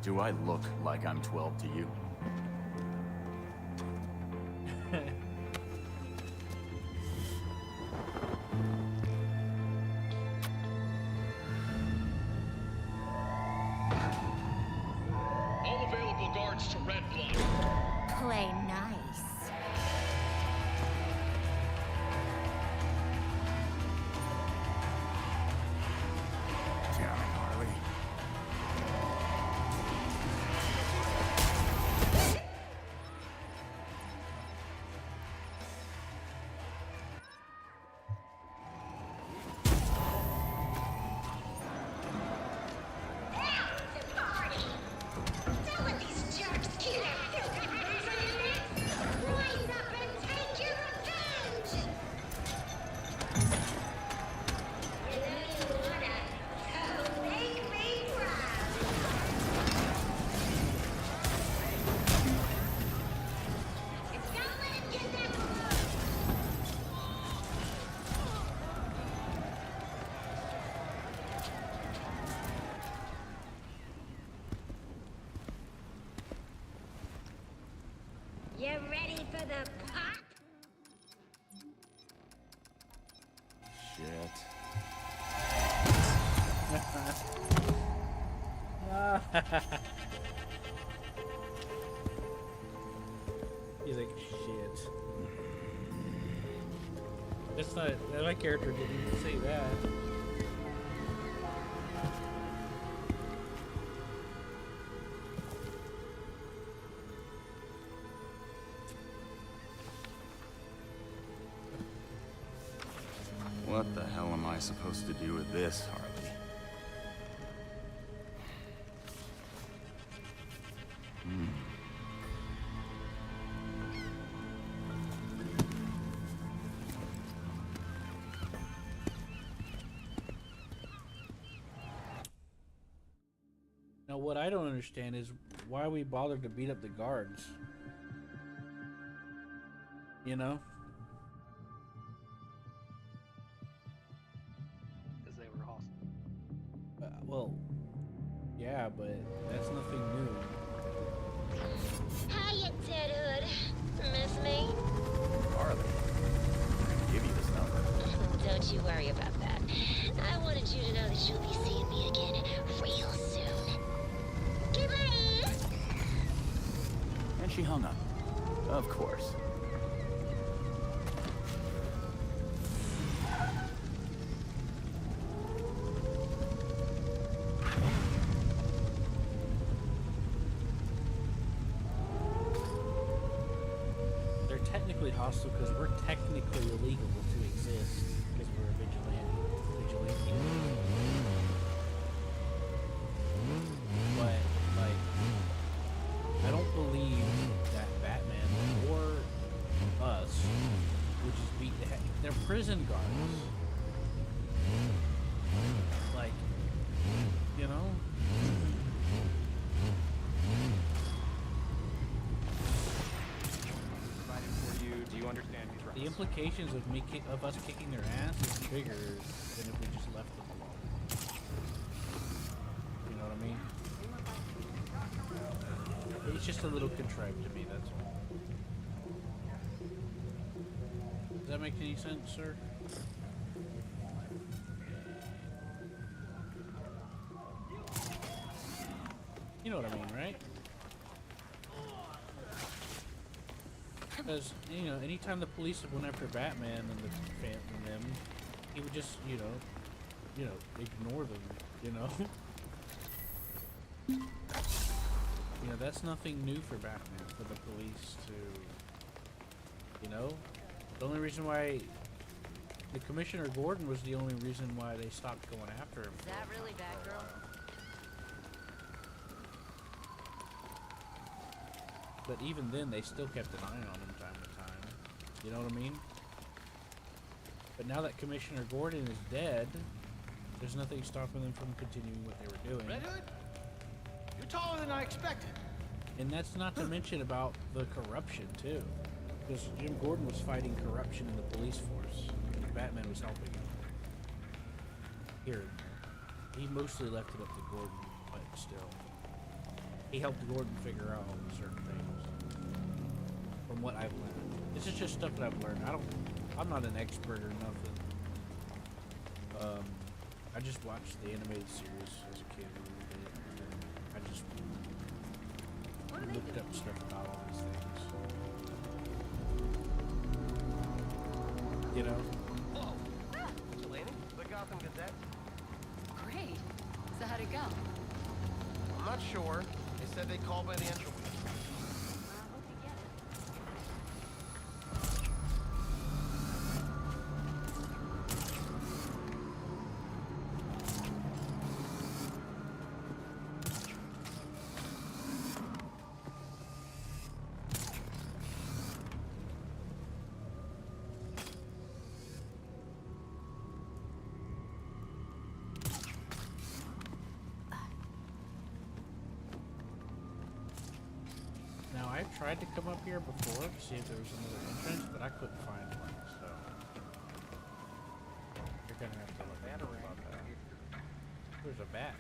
Do I look like I'm 12 to you? All available guards to Red Blood. Play nice. Damn it, Harley. Don't let these jerks keep their filthy hands on your necks! Rise up and take your revenge! You know you wanna, so make me proud! Don't let him get that balloon! You ready for the pop? Shit. He's like, shit. That's not. My character didn't even say that. I supposed to do with this, Harley? Now, what I don't understand is why we bothered to beat up the guards. You know? Because they were hostile. Well, yeah, but that's nothing new. Hiya, Deadwood. Miss me? Harley, give you this number. Don't you worry about that. I wanted you to know that you'll be seeing me again real soon. Goodbye! And she hung up. Of course. They're technically hostile because we're technically illegal to exist because we're a vigilante. But, like, I don't believe that Batman or us would just beat the heck. They're prison guards. Like, you know? Do you understand these rights? The implications of us kicking their ass is bigger than if we just left them alone. You know what I mean? It's just a little contrived to me, that's all. Does that make any sense, sir? You know what I mean, right? Because, you know, anytime the police went after Batman and the fan and them, he would just, you know, ignore them, you know? You know, that's nothing new for Batman, for the police to, you know? The only reason why the Commissioner Gordon was the only reason why they stopped going after him. Is that really Batgirl? But even then, they still kept an eye on him time to time. You know what I mean? But now that Commissioner Gordon is dead, there's nothing stopping them from continuing what they were doing. Red Hood? You're taller than I expected. And that's not to mention about the corruption, too. Because Jim Gordon was fighting corruption in the police force, and Batman was helping him. Here and there. He mostly left it up to Gordon, but still. He helped Gordon figure out certain things. From what I've learned. This is just stuff that I've learned. I'm not an expert or nothing. I just watched the animated series as a kid a little bit. And I just looked up stuff about all these things. You know? Whoa! Delaney? The Gotham Gazette? Great. So how'd it go? I'm not sure. They said they'd call by the entry. I've tried to come up here before to see if there was another entrance, but I couldn't find one, so you're gonna have to look about that. There's a bat.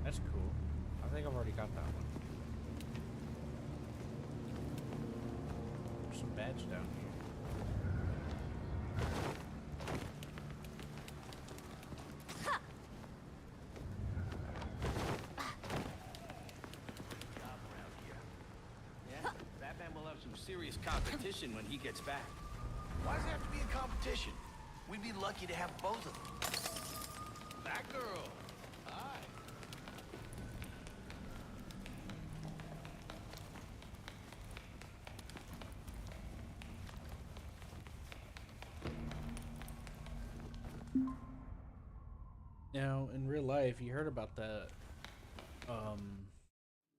That's cool. I think I've already got that one. There's some bats down here. Serious competition when he gets back. Why does it have to be a competition? We'd be lucky to have both of them. Batgirl! Hi. Now, in real life, you heard about the,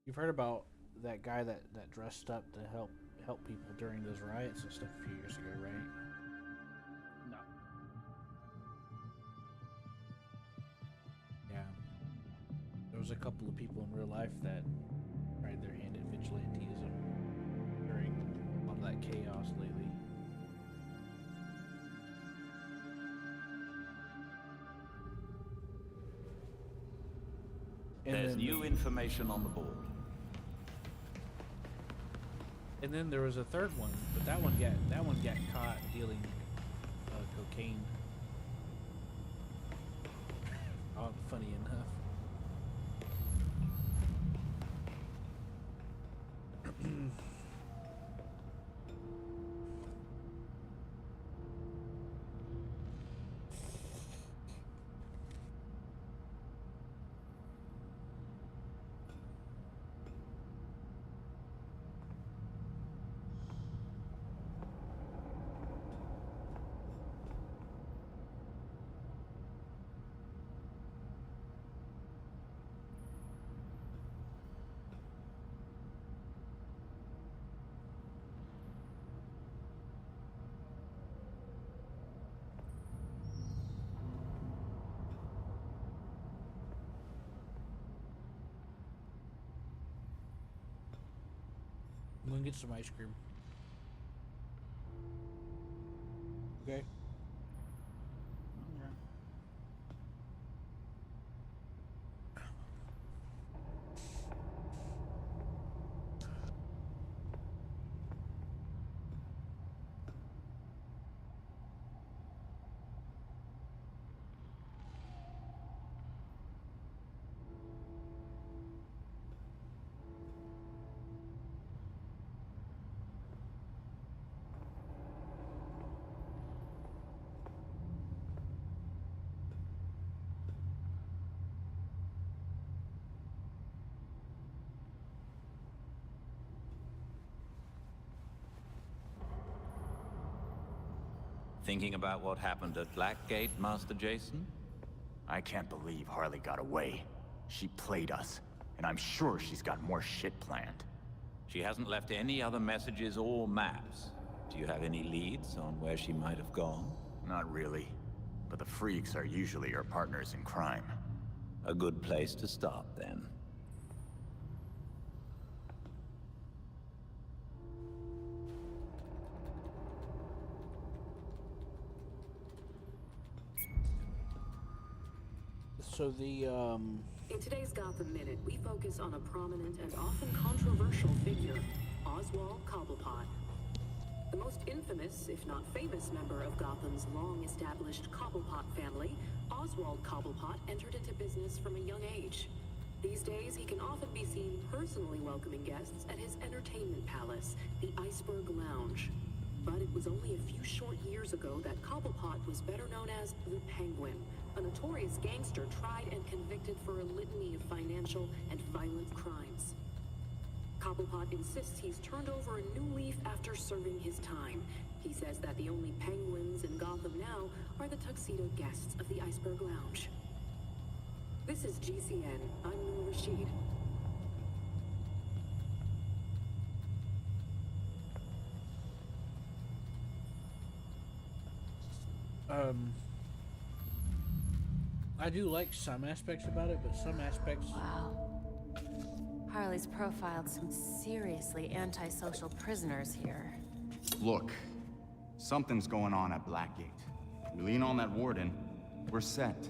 you've heard about that guy that dressed up to help people during those riots and stuff a few years ago, right? No. Yeah. There was a couple of people in real life that tried their hand at vigilantism during a lot of that chaos lately. There's new information on the board. And then there was a third one, but that one got caught dealing cocaine. Oh, funny enough. I'm gonna get some ice cream. Okay. Thinking about what happened at Blackgate, Master Jason? I can't believe Harley got away. She played us, and I'm sure she's got more shit planned. She hasn't left any other messages or maps. Do you have any leads on where she might have gone? Not really, but the freaks are usually her partners in crime. A good place to start, then. So the, In today's Gotham Minute, we focus on a prominent and often controversial figure, Oswald Cobblepot. The most infamous, if not famous, member of Gotham's long-established Cobblepot family, Oswald Cobblepot entered into business from a young age. These days, he can often be seen personally welcoming guests at his entertainment palace, the Iceberg Lounge. But it was only a few short years ago that Cobblepot was better known as the Penguin, a notorious gangster tried and convicted for a litany of financial and violent crimes. Cobblepot insists he's turned over a new leaf after serving his time. He says that the only penguins in Gotham now are the tuxedo guests of the Iceberg Lounge. This is GCN. I'm Noor Rashid. I do like some aspects about it, but some aspects... Wow. Harley's profiled some seriously antisocial prisoners here. Look, something's going on at Blackgate. We lean on that warden, we're set.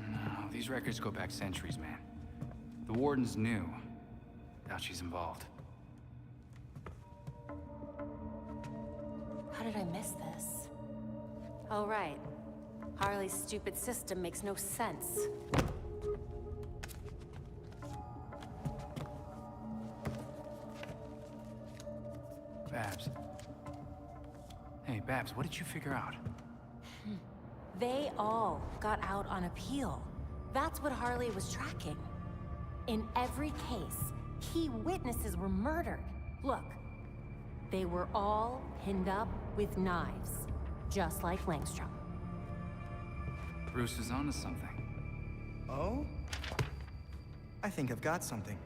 No, these records go back centuries, man. The warden's new. Doubt she's involved. How did I miss this? Oh, right. Harley's stupid system makes no sense. Babs. Hey, Babs, what did you figure out? They all got out on appeal. That's what Harley was tracking. In every case, key witnesses were murdered. Look, they were all pinned up with knives, just like Langstrom. Bruce is onto something. Oh? I think I've got something.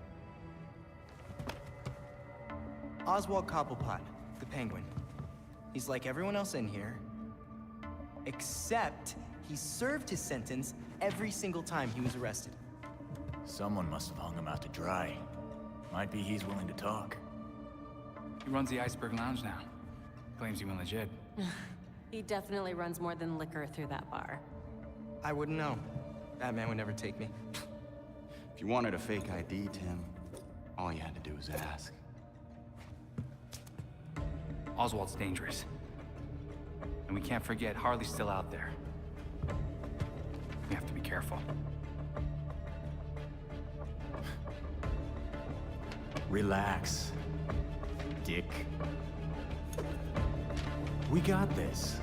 Oswald Cobblepot, the Penguin. He's like everyone else in here, except he served his sentence every single time he was arrested. Someone must have hung him out to dry. Might be he's willing to talk. He runs the Iceberg Lounge now. Claims he went legit. He definitely runs more than liquor through that bar. I wouldn't know. That man would never take me. If you wanted a fake ID, Tim, all you had to do was ask. Oswald's dangerous. And we can't forget Harley's still out there. We have to be careful. Relax, Dick. We got this.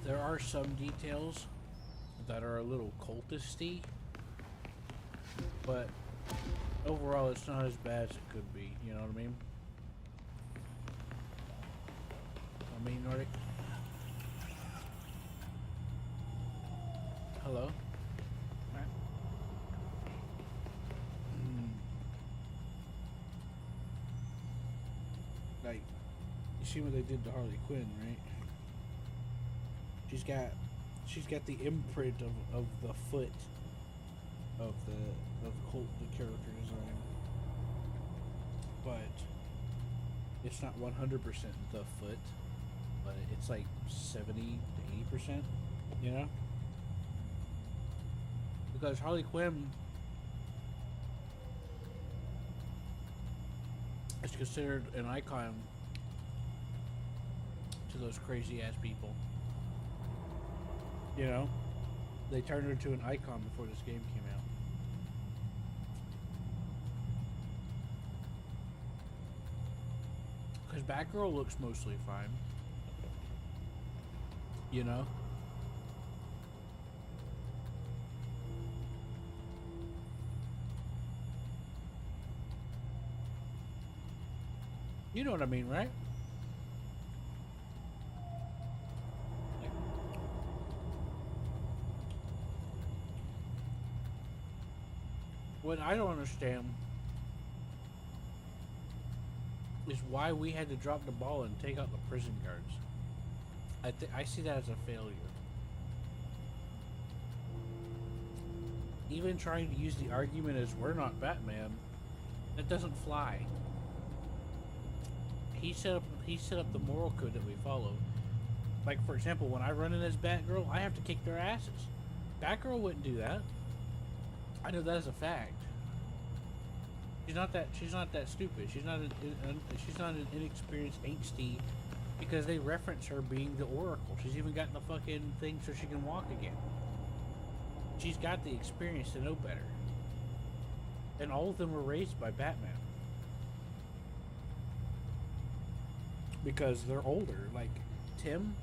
There are some details that are a little cultisty, but overall it's not as bad as it could be, you know what I mean? Nordic? Hello? Like, you see what they did to Harley Quinn, right? She's got the imprint of the foot of the character design, but it's not 100% the foot, but it's like 70 to 80%, you know? Because Harley Quinn is considered an icon to those crazy ass people. You know, they turned her into an icon before this game came out. Because Batgirl looks mostly fine. You know? You know what I mean, right? What I don't understand is why we had to drop the ball and take out the prison guards. I see that as a failure. Even trying to use the argument as we're not Batman, that doesn't fly. He set up the moral code that we follow. Like, for example, when I run in as Batgirl, I have to kick their asses. Batgirl wouldn't do that. I know that as a fact. She's not that stupid. She's not an inexperienced angsty, because they reference her being the Oracle. She's even got the fucking thing so she can walk again. She's got the experience to know better. And all of them were raised by Batman. Because they're older. Like, Tim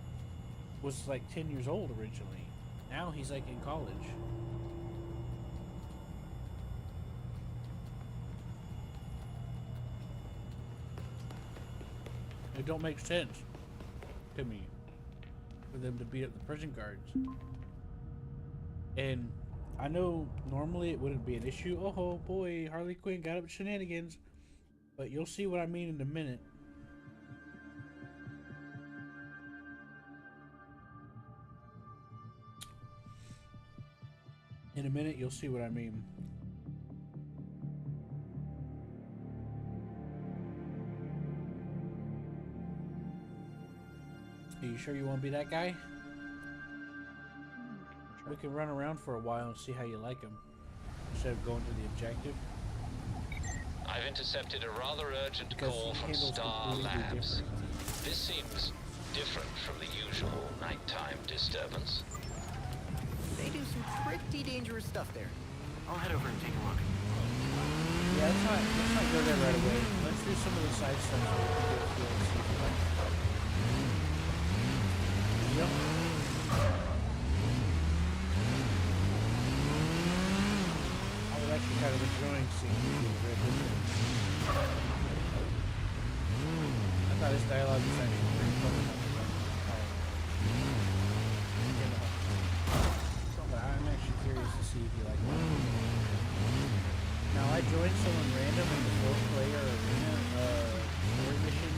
was like 10 years old originally. Now he's like in college. It don't make sense to me for them to beat up the prison guards. And I know normally it wouldn't be an issue. Oh boy, Harley Quinn got up shenanigans. But you'll see what I mean in a minute. In a minute, you'll see what I mean. Are you sure you won't be that guy? We can run around for a while and see how you like him, instead of going to the objective. I've intercepted a rather urgent call from Star Labs. This seems different from the usual nighttime disturbance. They do some pretty dangerous stuff there. I'll head over and take a look. Yeah, let's not go there right away. Let's do some of the side stuff. Yep. actually kind of enjoying seeing the ribbon. I thought his dialogue was actually pretty funny. But I'm actually curious to see if you like it. Now, I joined someone random in the 4-player arena story mission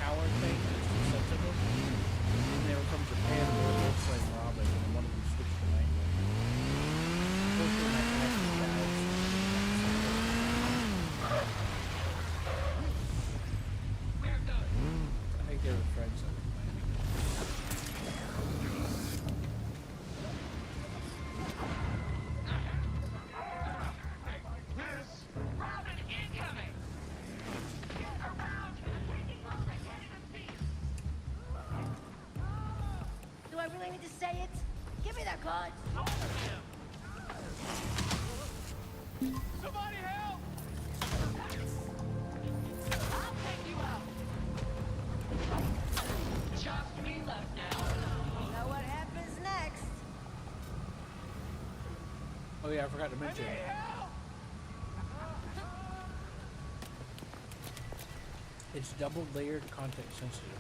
power thing. It's the Sentinel. And they were from Japan and they were both playing Robin, and one of them switched to Nightwing. Unfortunately, my connection died. I think they were friends that were playing. Do I really need to say it? Give me that gun! Somebody help! I'll take you out. Just me left now. You know what happens next? Oh yeah, I forgot to mention. It's double layered context sensitive.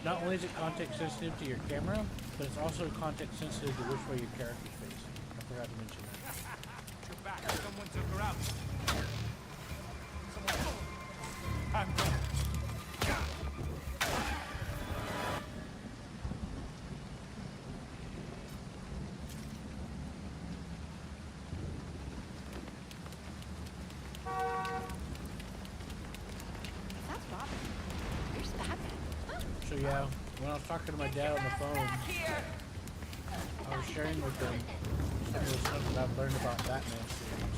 Not only is it context sensitive to your camera, but it's also context sensitive to which way your character's facing. I forgot to mention that. You're back. Someone took her out. I'm done. That's Robin. Where's Batman? So yeah, when I was talking to my dad on the phone, I was sharing with him some of the stuff that I've learned about Batman series.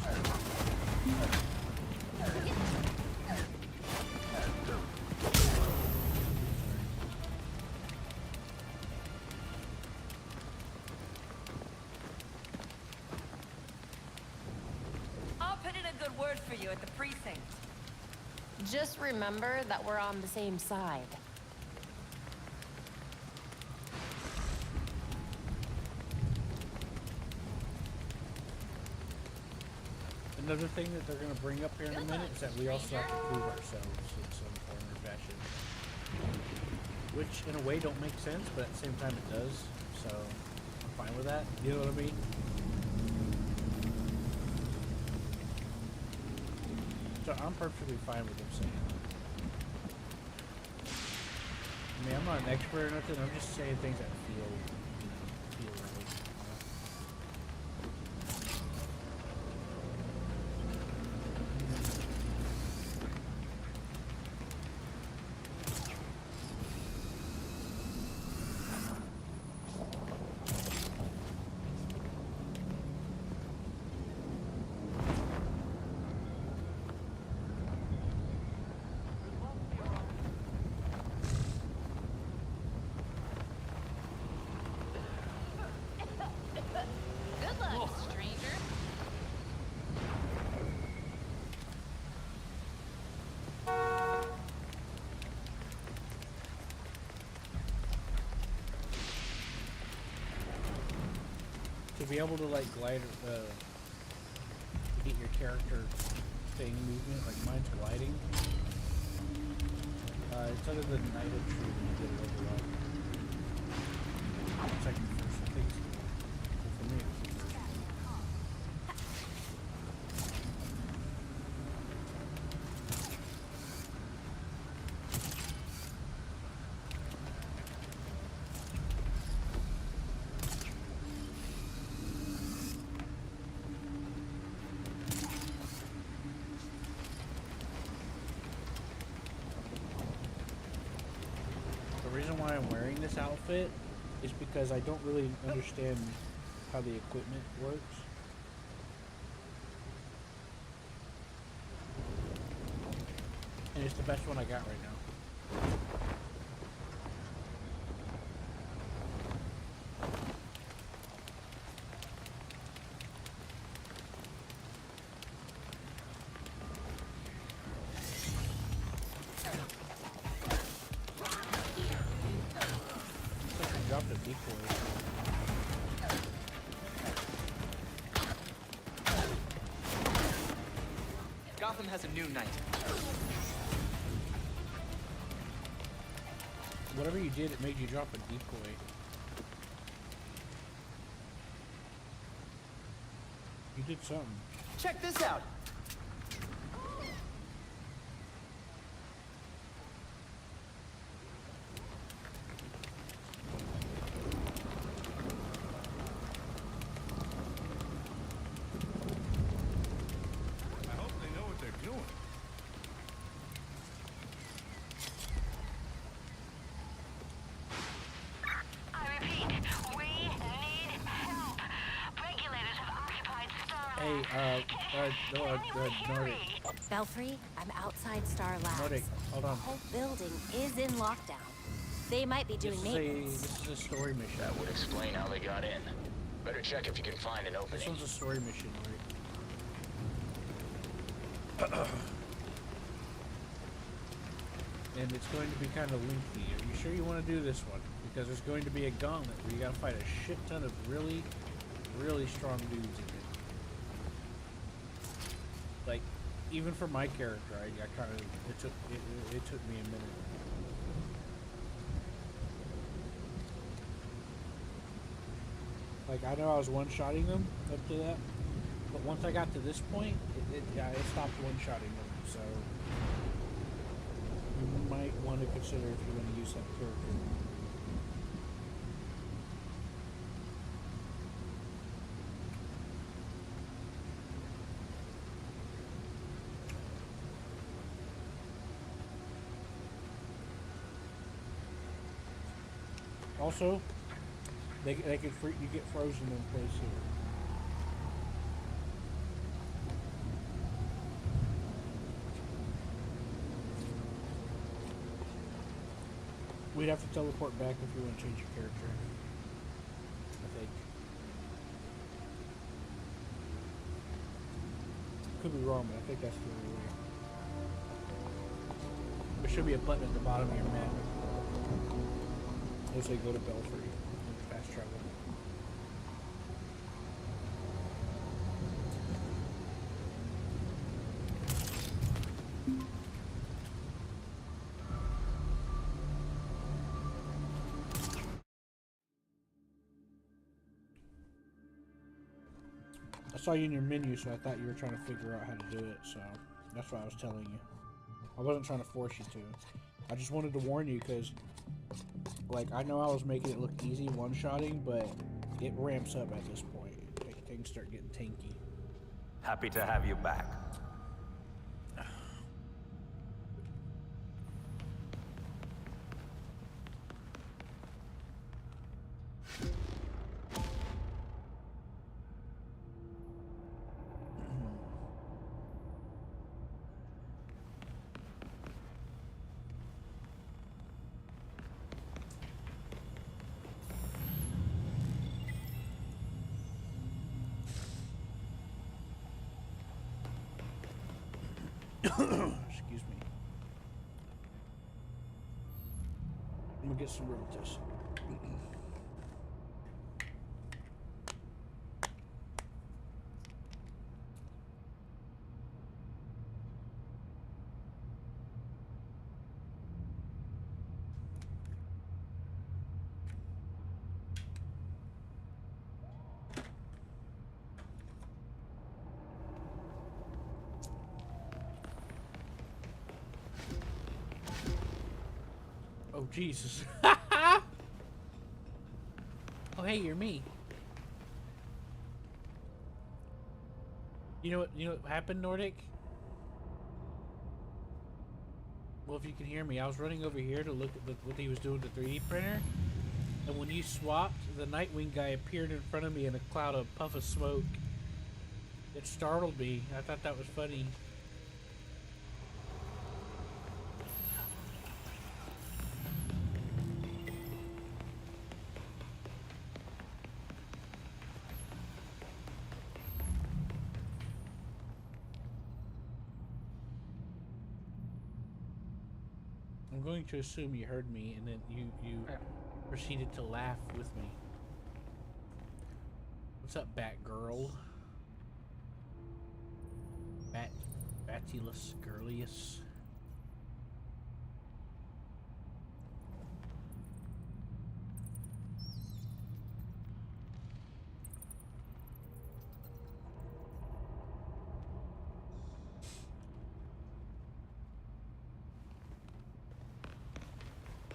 I'll put in a good word for you at the precinct. Just remember that we're on the same side. Another thing that they're going to bring up here in a minute is that we also have to prove ourselves in some form or fashion. Which, in a way, don't make sense, but at the same time it does. So, I'm fine with that. You know what I mean? So, I'm perfectly fine with them saying that. I mean, I'm not an expert or nothing. I'm just saying things that feel, feel right. Good luck, stranger. To be able to like glide, to get your character thing movement, like mine's gliding. It's other than Night of True when you get it overall. It's like the first thing for me. It's the first. The reason why I'm wearing this outfit is because I don't really understand how the equipment works. And it's the best one I got right now. Dropped a decoy. Gotham has a new night. Whatever you did, it made you drop a decoy. You did something. Check this out. I hope they know what they're doing. I repeat, we need help. Regulators have occupied Star Hey, Nordic. Belfry, I'm outside Star Labs. Nordic, hold on. The whole building is in lockdown. They might be doing maintenance. This is a story mission. That would explain how they got in. Better check if you can find an opening. This one's a story mission, right? And it's going to be kind of lengthy. Are you sure you want to do this one? Because there's going to be a gauntlet where you gotta fight a shit ton of really, really strong dudes in it. Like, even for my character, I kind of it took me a minute. Like, I know I was one-shotting them up to that, but once I got to this point, it stopped one-shotting them. So you might want to consider if you want to use that character. Also, you get frozen in place here. We'd have to teleport back if you want to change your character, I think. Could be wrong, but I think that's the only way. There should be a button at the bottom of your map. It'll say go to Belfry and fast travel. I saw you in your menu, so I thought you were trying to figure out how to do it, so that's why I was telling you. I wasn't trying to force you to. I just wanted to warn you, because, like, I know I was making it look easy one-shotting, but it ramps up at this point. Like, things start getting tanky. Happy to have you back. Excuse me. I'm gonna get some real tests. Oh, Jesus. Oh, hey, you're me. You know what happened, Nordic? Well, if you can hear me, I was running over here to look at what he was doing with the 3D printer. And when you swapped, the Nightwing guy appeared in front of me in a cloud of puff of smoke. It startled me. I thought that was funny. I'm going to assume you heard me, and then you proceeded to laugh with me. What's up, Batgirl? Bat Attilus Gurlius.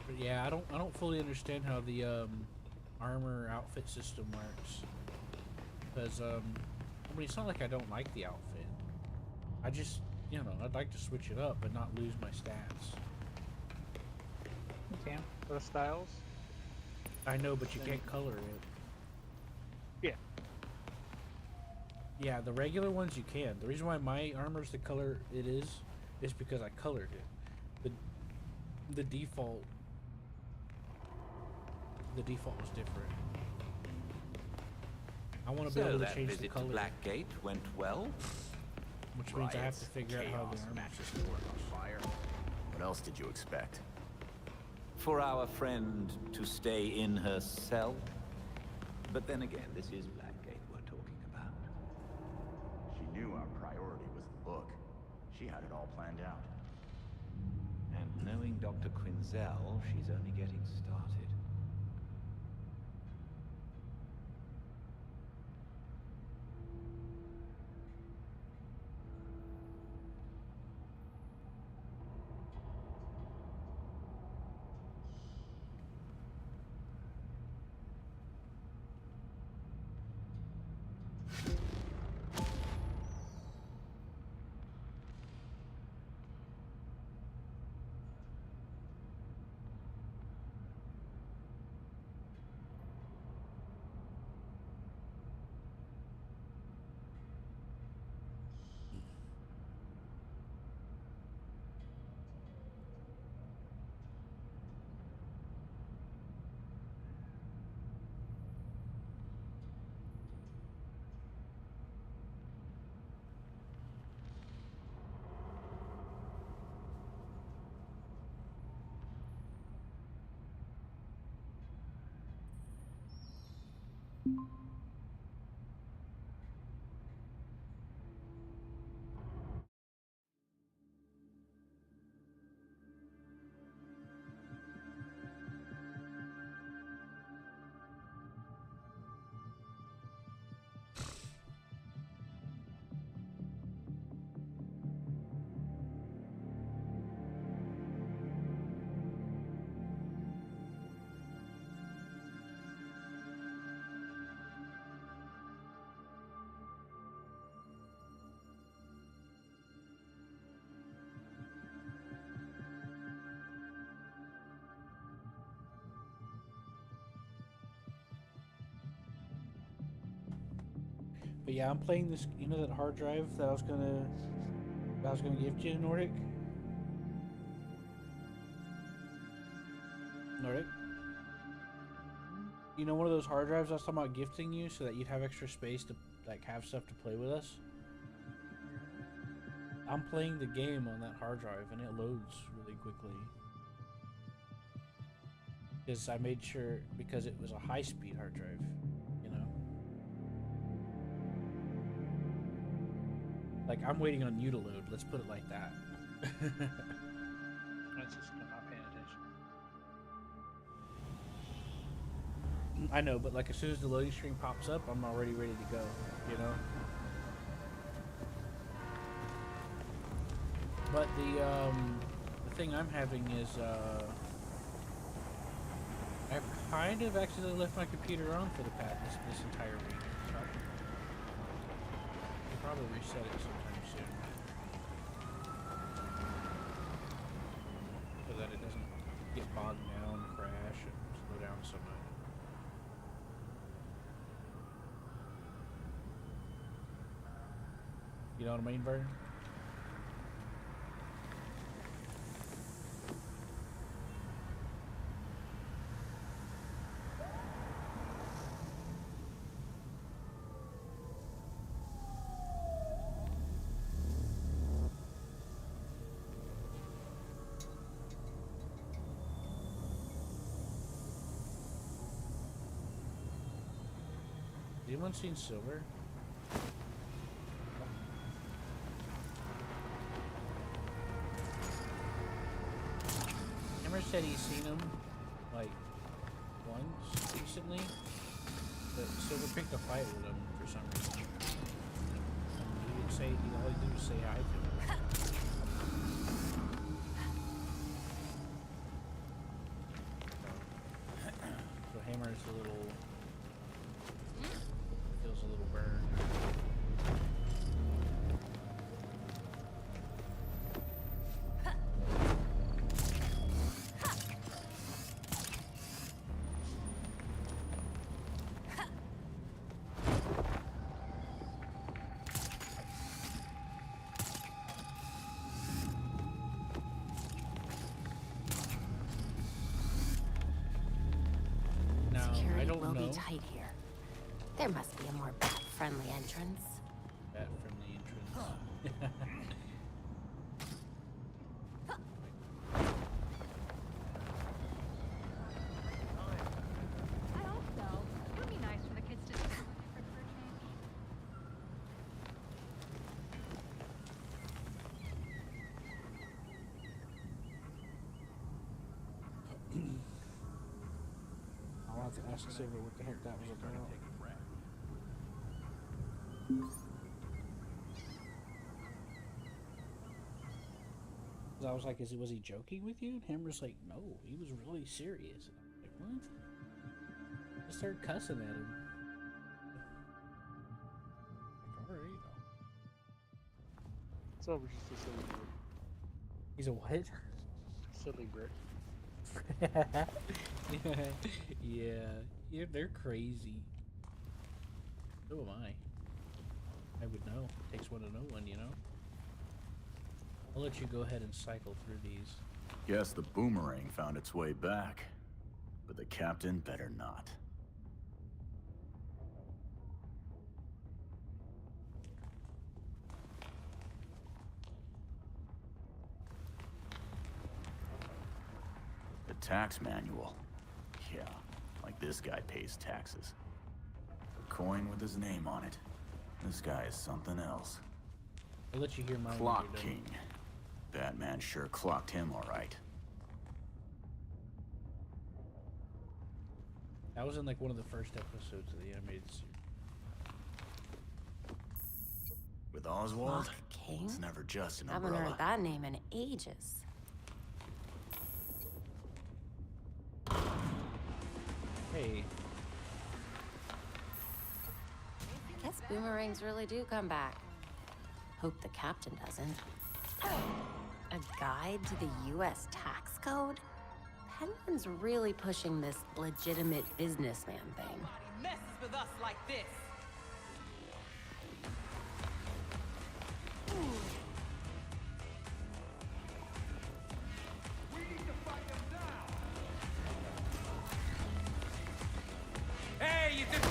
But yeah, I don't fully understand how the armor outfit system works. Because I mean, it's not like I don't like the outfit. I just, you know, I'd like to switch it up but not lose my stats. You can. For the styles. I know, but you can't color it. Yeah. Yeah, the regular ones you can. The reason why my armor's the color it is because I colored it. The default was different. I want to be able to change the color. So that visit to Blackgate went well? Which means I have to figure out how the armor system works. Fire. What else did you expect? For our friend to stay in her cell? But then again, this is Blackgate we're talking about. She knew our priority was the book. She had it all planned out. And knowing Dr. Quinzel, she's only getting started. But yeah, I'm playing this. You know that hard drive that I was gonna gift you, Nordic. Nordic. You know one of those hard drives I was talking about gifting you so that you'd have extra space to like have stuff to play with us. I'm playing the game on that hard drive and it loads really quickly. Because I made sure, because it was a high-speed hard drive, you know? Like, I'm waiting on you to load, let's put it like that. That's just not paying attention. I know, but like as soon as the loading screen pops up, I'm already ready to go, you know? But the thing I'm having is, I've kind of accidentally left my computer on for the past this entire week. So I'll probably reset it sometime soon. So that it doesn't get bogged down, crash, and slow down so much. You know what I mean, Vern? Anyone seen Silver? said he's seen him like once recently, but Silver picked a fight with him for some reason. He didn't say. All he did was say hi to him. So Hammer's a little feels a little burned. Security will be tight here. There must be a more bat-friendly entrance. Bat-friendly entrance. I hope so. It would be nice for the kids to do something different for a change. I'll have to ask Silver what the heck that was about. I was like, was he joking with you? And Hammer's like, no, he was really serious. And I'm like, what? I started cussing at him. Like, alright. Silver's just a silly Brit. He's a what? Silly Brit. Yeah, they're crazy. So am I. I would know. It takes one to know one, you know? I'll let you go ahead and cycle through these. Guess the boomerang found its way back. But the captain better not. The tax manual. Yeah, like this guy pays taxes. A coin with his name on it. This guy is something else. I'll let you hear mine. Clock King. Batman sure clocked him all right. That was in like one of the first episodes of the animated series. With Oswald, Clock King? it's never just an Haven't umbrella. heard that name in ages. Hey. I guess boomerangs really do come back. Hope the captain doesn't. A guide to the U.S. tax code? Penguin's really pushing this legitimate businessman thing. Messes with us like this. We need to fight them down. Hey, you did.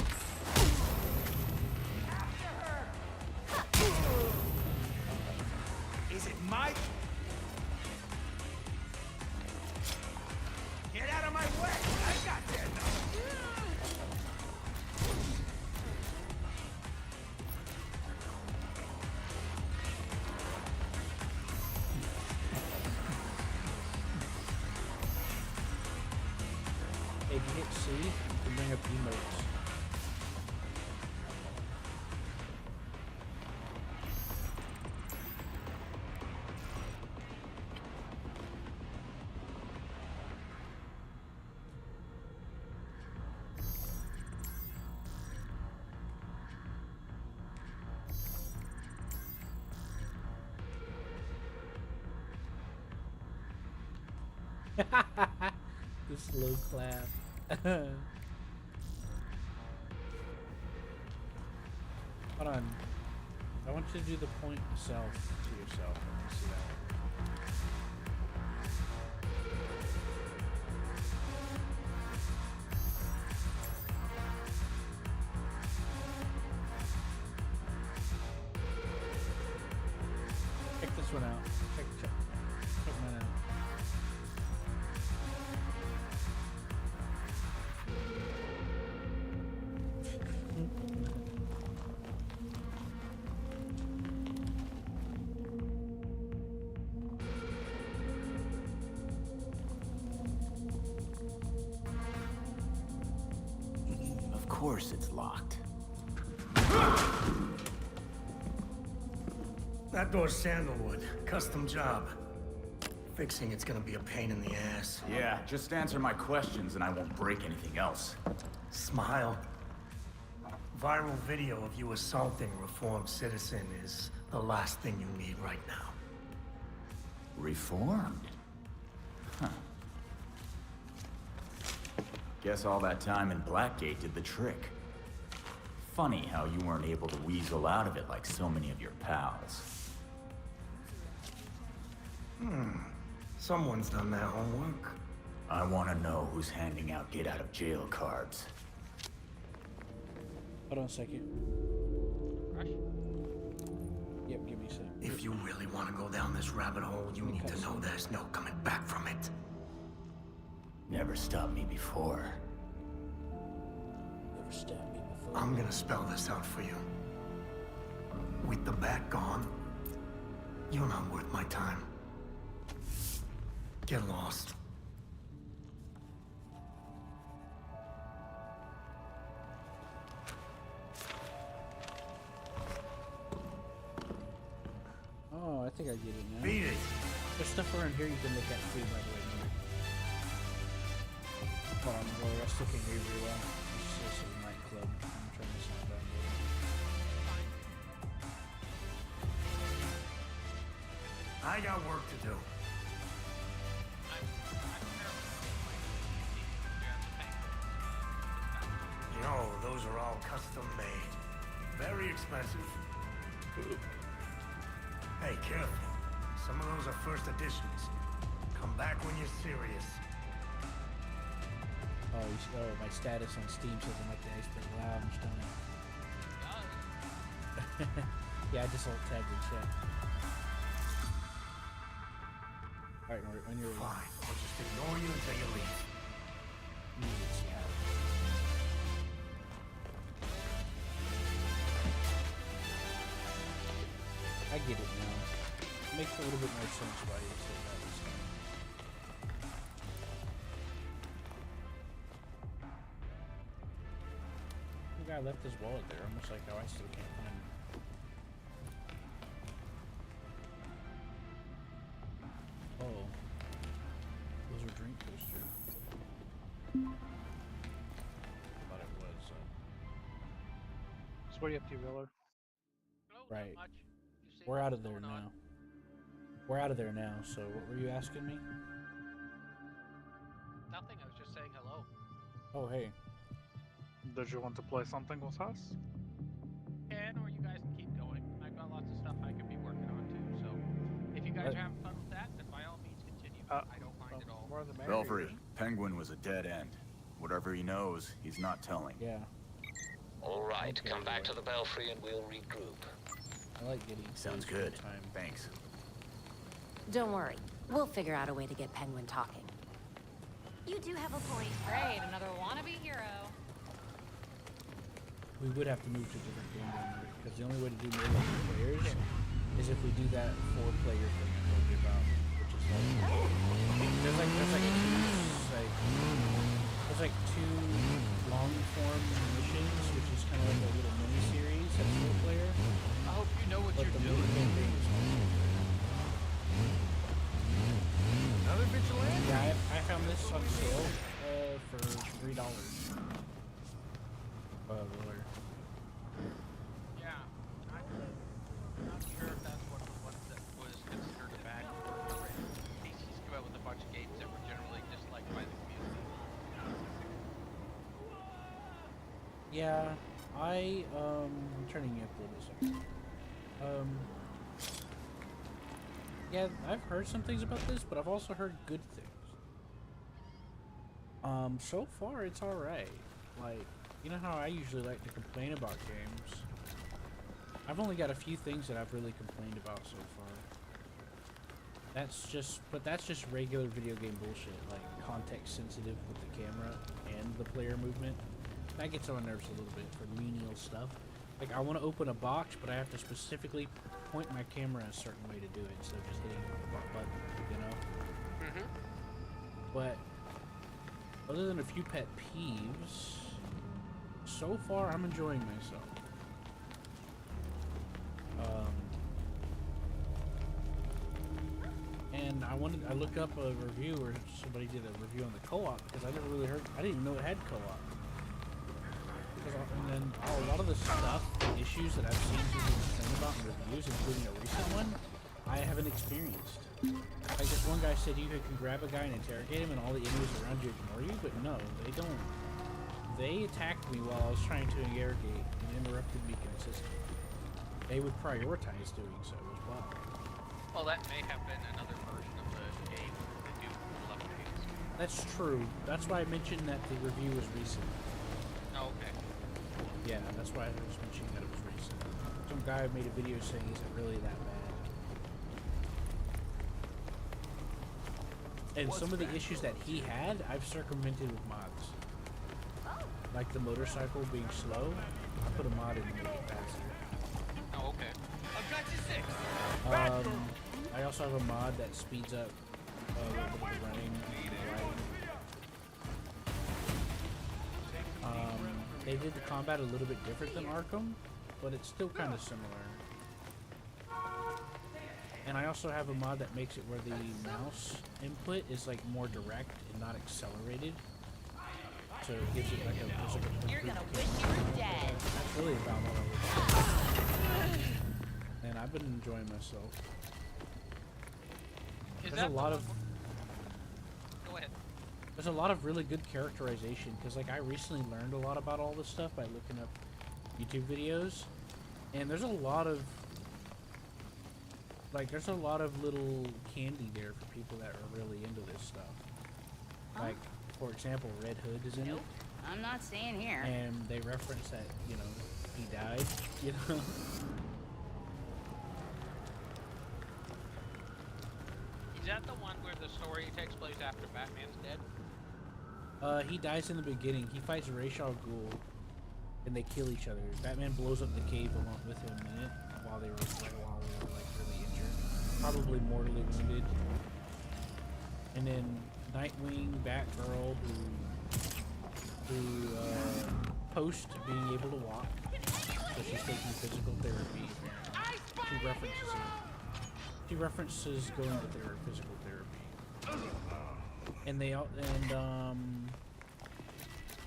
Is it Mike? Get out of my way! I got that number. If you hit C, you can bring up emotes. The slow clap. Hold on. I want you to do the point self to yourself. Let me see that. Check this one out. Check mine out. course it's locked. That door's sandalwood. Custom job. Fixing it's gonna be a pain in the ass. Yeah, just answer my questions and I won't break anything else. Smile. Viral video of you assaulting a reformed citizen is the last thing you need right now. Reformed? Huh. Guess all that time in Blackgate did the trick. Funny how you weren't able to weasel out of it like so many of your pals. Someone's done their homework. I want to know who's handing out get-out-of-jail cards. Hold on a second. Yep, give me a sec. If you really want to go down this rabbit hole, you need to know there's no coming back from it. Never stopped me before. Never stopped me before. I'm gonna spell this out for you. With the bat gone, you're not worth my time. Get lost. Oh, I think I get it now. Beat it. There's stuff around here you can look at too, by the way. Hold on, well, I still can't hear you very well. This is a nightclub. I'm trying to sound down a little. I got work to do. You know, those are all custom made. Very expensive. Hey, careful. Some of those are first editions. Come back when you're serious. Oh, my status on Steam says I'm like the iceberg. Wow, I'm stunning. Yeah, I just alt tagged in chat. Alright, when you're fine, I'll just ignore you until you leave. I get it now. It makes a little bit more sense why you say that. The guy left his wallet there, almost like how I still can't find it. Oh. Those are drink posters. Thought it was. So what are you up to, Willer? Right. We're out of there now. We're out of there now, so what were you asking me? Nothing, I was just saying hello. Oh, hey. Did you want to play something with us? Can, or you guys can keep going. I've got lots of stuff I could be working on too, so if you guys are having fun with that, then by all means continue. I don't mind at all. Belfry, Penguin was a dead end. Whatever he knows, he's not telling. Yeah. All right, come back to the Belfry and we'll regroup. I like getting sounds good. Thanks. Don't worry. We'll figure out a way to get Penguin talking. You do have a point. Great, another wannabe hero. We would have to move to a different game mode, because the only way to do more than 2 players is if we do that 4-player thing I told you about, which is like there's like 2 long form missions, which is kind of like a little mini series that's 4-player. I hope you know what but you're the doing. main campaign is Another vigilante? Yeah, I found this on sale for $3. Willer. Yeah, I'm not sure if that's what that was considered a bad word. PCs come out with a bunch of games that were generally disliked by the community. Yeah, I'm turning you up a little bit. Yeah, I've heard some things about this, but I've also heard good things. So far it's alright. Like, you know how I usually like to complain about games? I've only got a few things that I've really complained about so far. That's just regular video game bullshit, like context sensitive with the camera and the player movement. That gets on my nerves a little bit for menial stuff. Like, I want to open a box, but I have to specifically point my camera a certain way to do it instead of just hitting the button, you know? But other than a few pet peeves, so far, I'm enjoying myself. And I looked up a review where somebody did a review on the co-op because I never really heard, I didn't even know it had co-op. And then a lot of the stuff, the issues that I've seen people complain about in reviews, including a recent one, I haven't experienced. Like this one guy said you can grab a guy and interrogate him and all the enemies around you ignore you, but no, they don't. They attacked me while I was trying to interrogate and interrupted me consistently. They would prioritize doing so as well. Well, that may have been another version of the game that do level games. That's true. That's why I mentioned that the review was recent. Oh, okay. Yeah, that's why I was mentioning that it was recent. Some guy made a video saying is it really that bad. And some of the issues that he had, I've circumvented with mods. Like the motorcycle being slow, I put a mod in to make it faster. Oh, okay. I've got you 6. I also have a mod that speeds up a little bit of the running and riding. They did the combat a little bit different than Arkham, but it's still kind of similar. And I also have a mod that makes it where the mouse input is like more direct and not accelerated. So it gives it like a You're gonna wish you were dead. That's really about what I was. And I've been enjoying myself. There's a lot of. Go ahead. There's a lot of really good characterization because, like, I recently learned a lot about all this stuff by looking up YouTube videos, and there's a lot of little candy there for people that are really into this stuff. Like, for example, Red Hood is in it. I'm not staying here. And they reference that, you know, he died, you know? Is that the one where the story takes place after Batman's dead? He dies in the beginning. He fights Ra's al Ghul, and they kill each other. Batman blows up the cave along with him in it while they were like really injured, probably mortally wounded. And then Nightwing, Batgirl, who post being able to walk, so she's taking physical therapy. She references it. She references going to physical therapy. And they all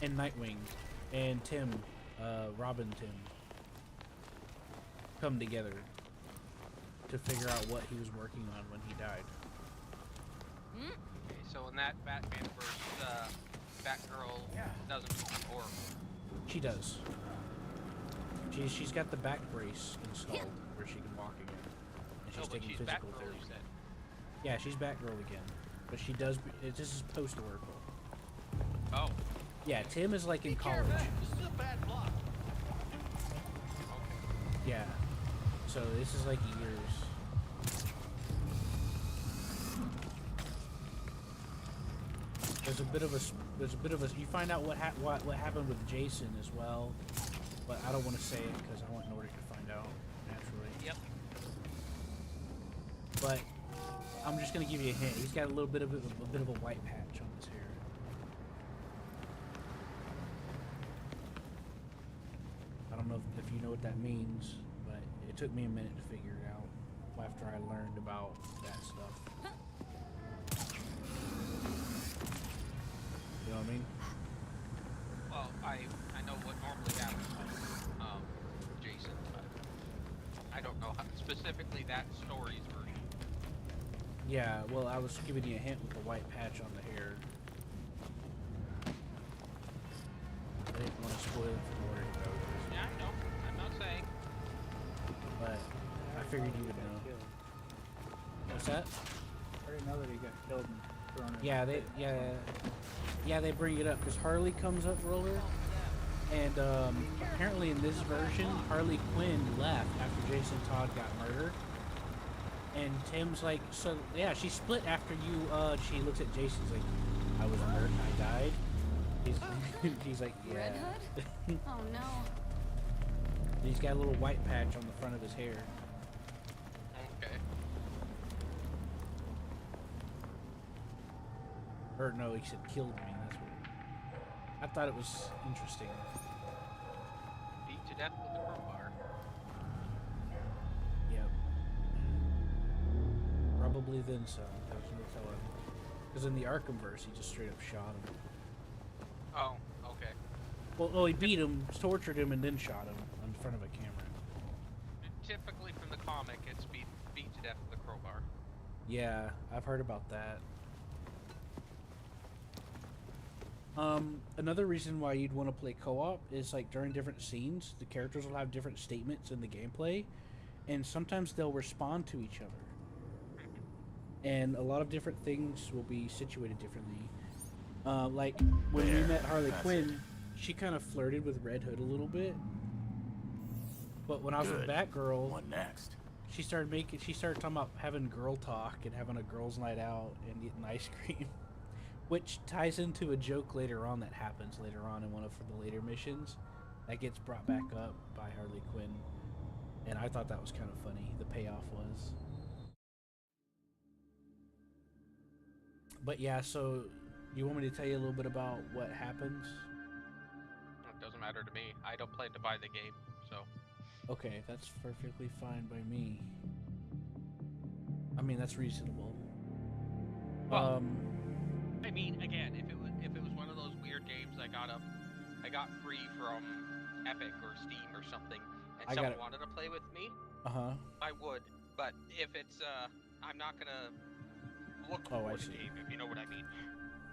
and Nightwing and Tim, Robin Tim, come together to figure out what he was working on when he died. Okay, so in that Batman versus Batgirl doesn't, or She does. She's got the back brace installed where she can walk again, and she's taking physical Batgirl, therapy. you said. Yeah, she's Batgirl again, but she does. This is post-Oracle. Oh. Yeah, Tim is like in college. This is a bad block. Yeah. So this is like years. There's a bit of a. You find out what happened with Jason as well, but I don't want to say it because I want Nordic to find out naturally. Yep. But I'm just gonna give you a hint. He's got a little bit of a white patch on his hair. I don't know if you know what that means, but it took me a minute to figure it out after I learned about that stuff. You know what I mean? Well, I know what normally happens with Jason, but I don't know how, specifically that story's version. Yeah, well, I was giving you a hint with the white patch on the hair. I didn't want to spoil it for Lord though. Yeah, I know. I'm not saying. But I figured you would know. What's that? I didn't know that he got killed and thrown in. Yeah, they bring it up because Harley comes up roller, and apparently in this version, Harley Quinn left after Jason Todd got murdered. And Tim's like, so yeah, she split after you. She looks at Jason, she's like, I was murdered, I died. He's like, yeah. Red Hood? Oh no. He's got a little white patch on the front of his hair. Okay. Or no, he said killed me. That's what. I thought it was interesting. death with a crowbar. Yep. Probably then some. There's no telling. Because in the Arkhamverse, he just straight up shot him. Oh, okay. Well, he beat him, tortured him, and then shot him in front of a camera. Typically from the comic, it's beat to death with a crowbar. Yeah, I've heard about that. Another reason why you'd want to play co-op is like during different scenes, the characters will have different statements in the gameplay, and sometimes they'll respond to each other. And a lot of different things will be situated differently. Like when we met Harley Quinn, she kind of flirted with Red Hood a little bit. But when I was with Batgirl, what next? She started talking about having girl talk and having a girls' night out and eating ice cream, which ties into a joke later on that happens later on in one of the later missions that gets brought back up by Harley Quinn, and I thought that was kind of funny. The payoff was. But yeah, so you want me to tell you a little bit about what happens? It doesn't matter to me. I don't plan to buy the game, so. Okay, that's perfectly fine by me. I mean, that's reasonable. Well, I mean, again, if it was one of those weird games I got free from Epic or Steam or something, and someone wanted to play with me, I would. But if it's, I'm not gonna look for the game, if you know what I mean.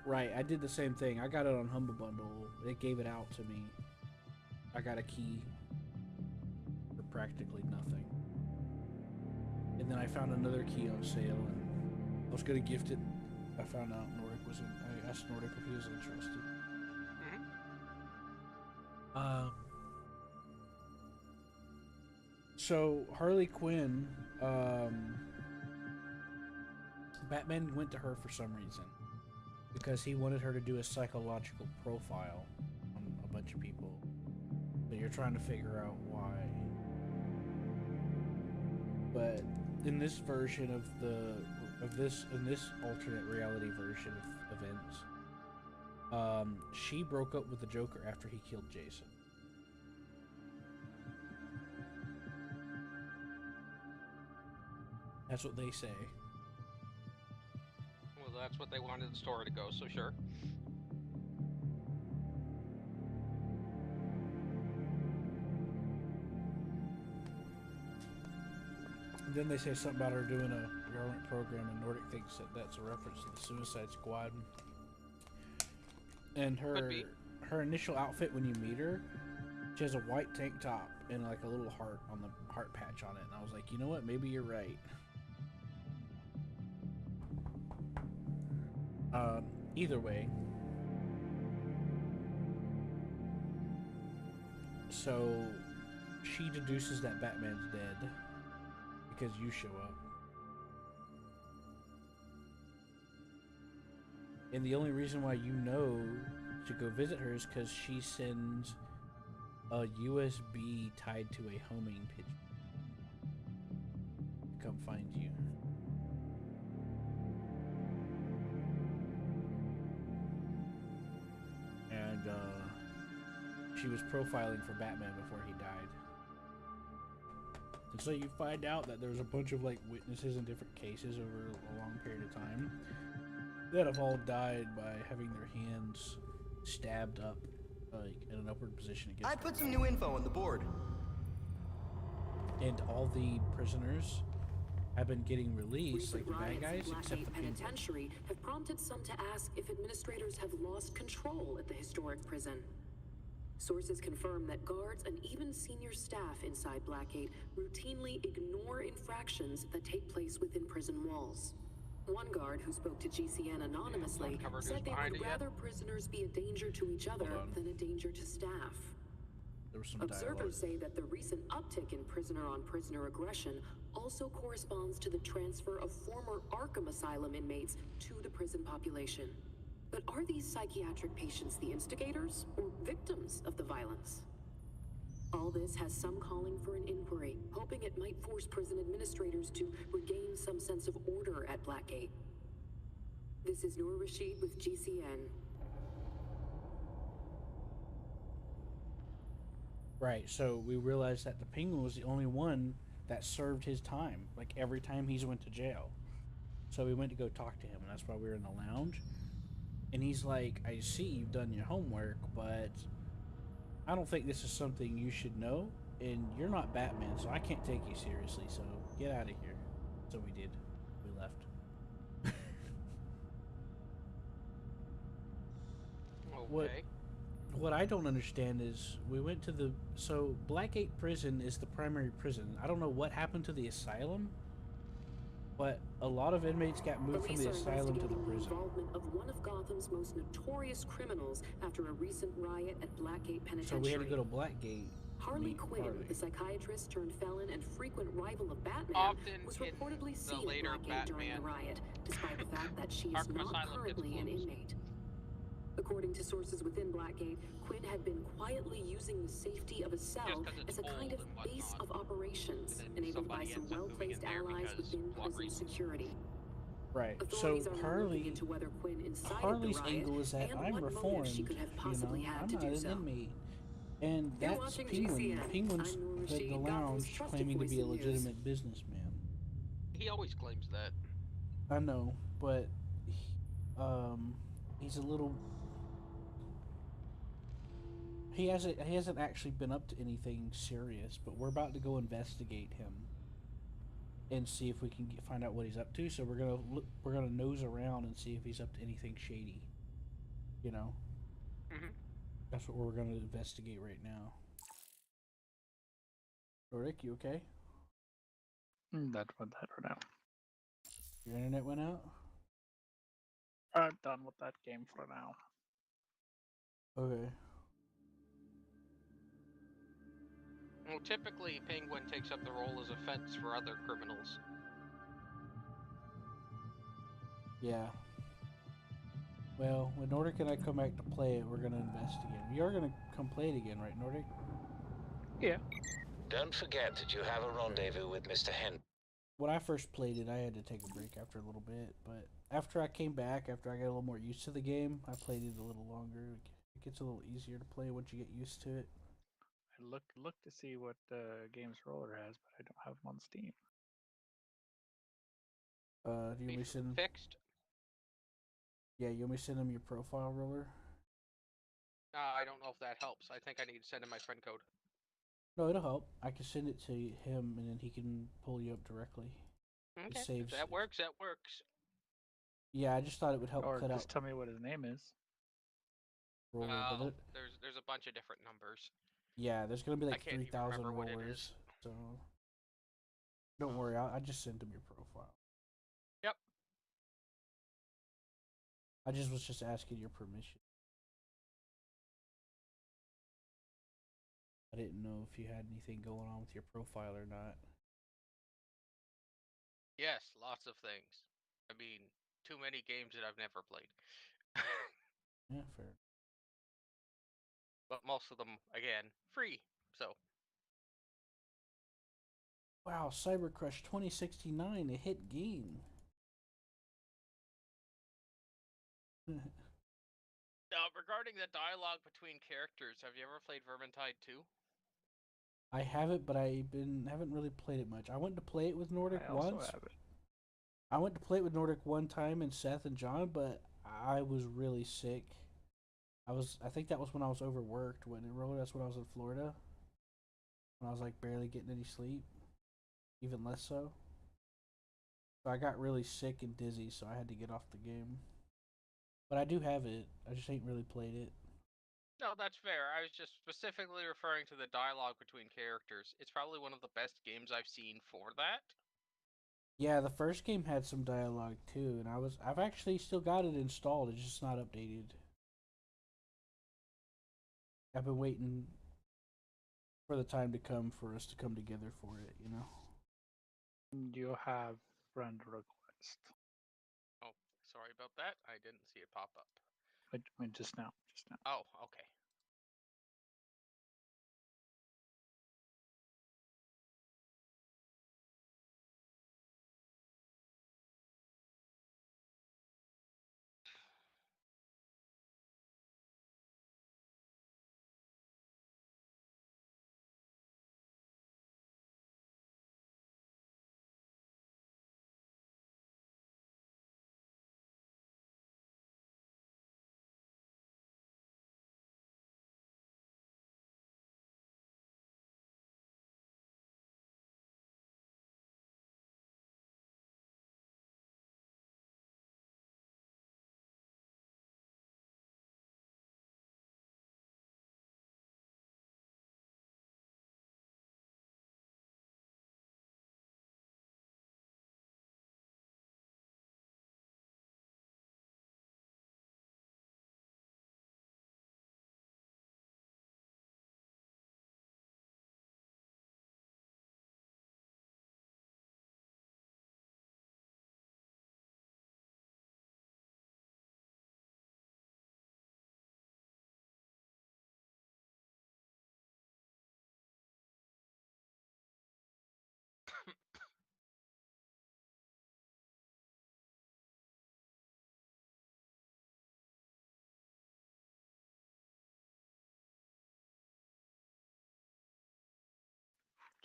Right, I did the same thing. I got it on Humble Bundle. It gave it out to me. I got a key for practically nothing. And then I found another key on sale, and I was gonna gift it. I found out Nordic wasn't. I asked Nordic if he was interested. So Harley Quinn, Batman went to her for some reason because he wanted her to do a psychological profile on a bunch of people. But you're trying to figure out why. But in this version of this alternate reality version of events, she broke up with the Joker after he killed Jason. That's what they say. Well, that's what they wanted the story to go, so sure. And then they say something about her doing a government program, and Nordic thinks that that's a reference to the Suicide Squad. And her initial outfit when you meet her, she has a white tank top and like a little heart on the heart patch on it. And I was like, you know what? Maybe you're right. Either way. So she deduces that Batman's dead because you show up. And the only reason why you know to go visit her is because she sends a USB tied to a homing pigeon to come find you. And she was profiling for Batman before he died. And so you find out that there's a bunch of like witnesses in different cases over a long period of time that have all died by having their hands stabbed up like in an upward position against. I put some new info on the board. And all the prisoners have been getting released, like the bad guys, except the people. Penitentiary have prompted some to ask if administrators have lost control at the historic prison. Sources confirm that guards and even senior staff inside Blackgate routinely ignore infractions that take place within prison walls. One guard who spoke to GCN anonymously said they would rather prisoners be a danger to each other than a danger to staff. There was some Observers say that the recent uptick in prisoner-on-prisoner aggression also corresponds to the transfer of former Arkham Asylum inmates to the prison population. But are these psychiatric patients the instigators or victims of the violence? All this has some calling for an inquiry, hoping it might force prison administrators to regain some sense of order at Blackgate. This is Noor Rashid with GCN. Right. So we realized that the Penguin was the only one that served his time. Like every time he's went to jail. So we went to go talk to him, and that's why we were in the lounge. And he's like, "I see you've done your homework, but I don't think this is something you should know. And you're not Batman, so I can't take you seriously. So get out of here." So we did. We left. Okay. What I don't understand is we went to the Blackgate Prison is the primary prison. I don't know what happened to the asylum, but a lot of inmates got moved from the asylum to the prison. Involvement of one of Gotham's most notorious criminals after a recent riot at Blackgate Penitentiary. So we had to go to Blackgate. Harley Quinn, the psychiatrist turned felon and frequent rival of Batman, Often was reportedly seen at later Blackgate during the riot, despite the fact that she is not currently an inmate. According to sources within Blackgate, Quinn had been quietly using the safety of a cell as a kind of base of operations, enabled by some well-placed allies within prison security. Right. Authorities So are now looking into whether Quinn incited Harley's the riot angle is that and I'm what reformed. motive she could have possibly had I'm to not do an so. inmate. And You're that's watching Penguin. GCN. Penguin's I'm Noor the Rashid, Gotham's lounge trusted claiming to voice be a in news. legitimate businessman. He always claims that. I know, but he's a little. He hasn't actually been up to anything serious, but we're about to go investigate him and see if we can find out what he's up to. So we're gonna nose around and see if he's up to anything shady. You know. That's what we're gonna investigate right now. Rick, you okay? That for now. Your internet went out? I'm done with that game for now. Okay. Well, typically, Penguin takes up the role as a fence for other criminals. Yeah. Well, when Nordic and I come back to play it, we're gonna investigate. We are gonna come play it again, right, Nordic? Yeah. Don't forget that you have a rendezvous with Mr. Hen. When I first played it, I had to take a break after a little bit, but after I came back, after I got a little more used to the game, I played it a little longer. It gets a little easier to play once you get used to it. I look to see what Games Roller has, but I don't have them on Steam. Do you want me to send fixed? Yeah, you want me to send him your profile roller? I don't know if that helps. I think I need to send him my friend code. No, it'll help. I can send it to him, and then he can pull you up directly. Okay, It saves. if that works, that works. Yeah, I just thought it would help or cut just out. tell me what his name is. Roller, There's a bunch of different numbers. yeah, there's gonna be like I can't even 3,000 remember what it rollers. is. So don't worry, I just sent him your profile. Yep. I was just asking your permission. I didn't know if you had anything going on with your profile or not. Yes, lots of things. I mean, too many games that I've never played. Yeah, fair. But most of them, again, free. So. Wow, Cyber Crush 2069, a hit game. Now, regarding the dialogue between characters, have you ever played Vermintide 2? I haven't, but haven't really played it much. I went to play it with Nordic I also once. have it. I went to play it with Nordic one time and Seth and John, but I was really sick. I think that was when I was overworked. When it rolled, that's when I was in Florida. When I was like barely getting any sleep, even less so. So I got really sick and dizzy, so I had to get off the game. But I do have it. I just ain't really played it. No, that's fair. I was just specifically referring to the dialogue between characters. It's probably one of the best games I've seen for that. Yeah, the first game had some dialogue too, and I've actually still got it installed. It's just not updated. I've been waiting for the time to come for us to come together for it, you know. You have friend request. Oh, sorry about that. I didn't see it pop up. I mean, just now. Oh, okay.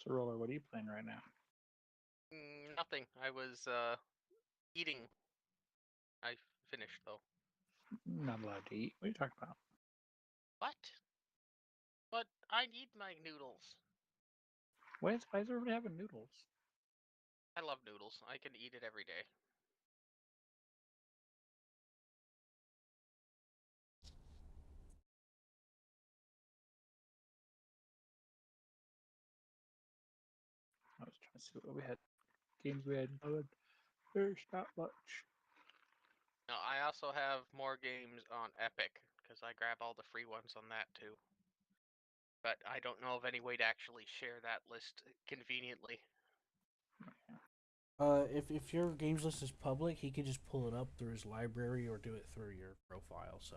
So, Roller, what are you playing right now? Nothing. I was eating. I finished though. Not allowed to eat. What are you talking about? What? But I need my noodles. Why is everybody having noodles? I love noodles. I can eat it every day. I was trying to see what we had. Games we had covered. There's not much. No, I also have more games on Epic because I grab all the free ones on that too. But I don't know of any way to actually share that list conveniently. If your games list is public, he could just pull it up through his library or do it through your profile. So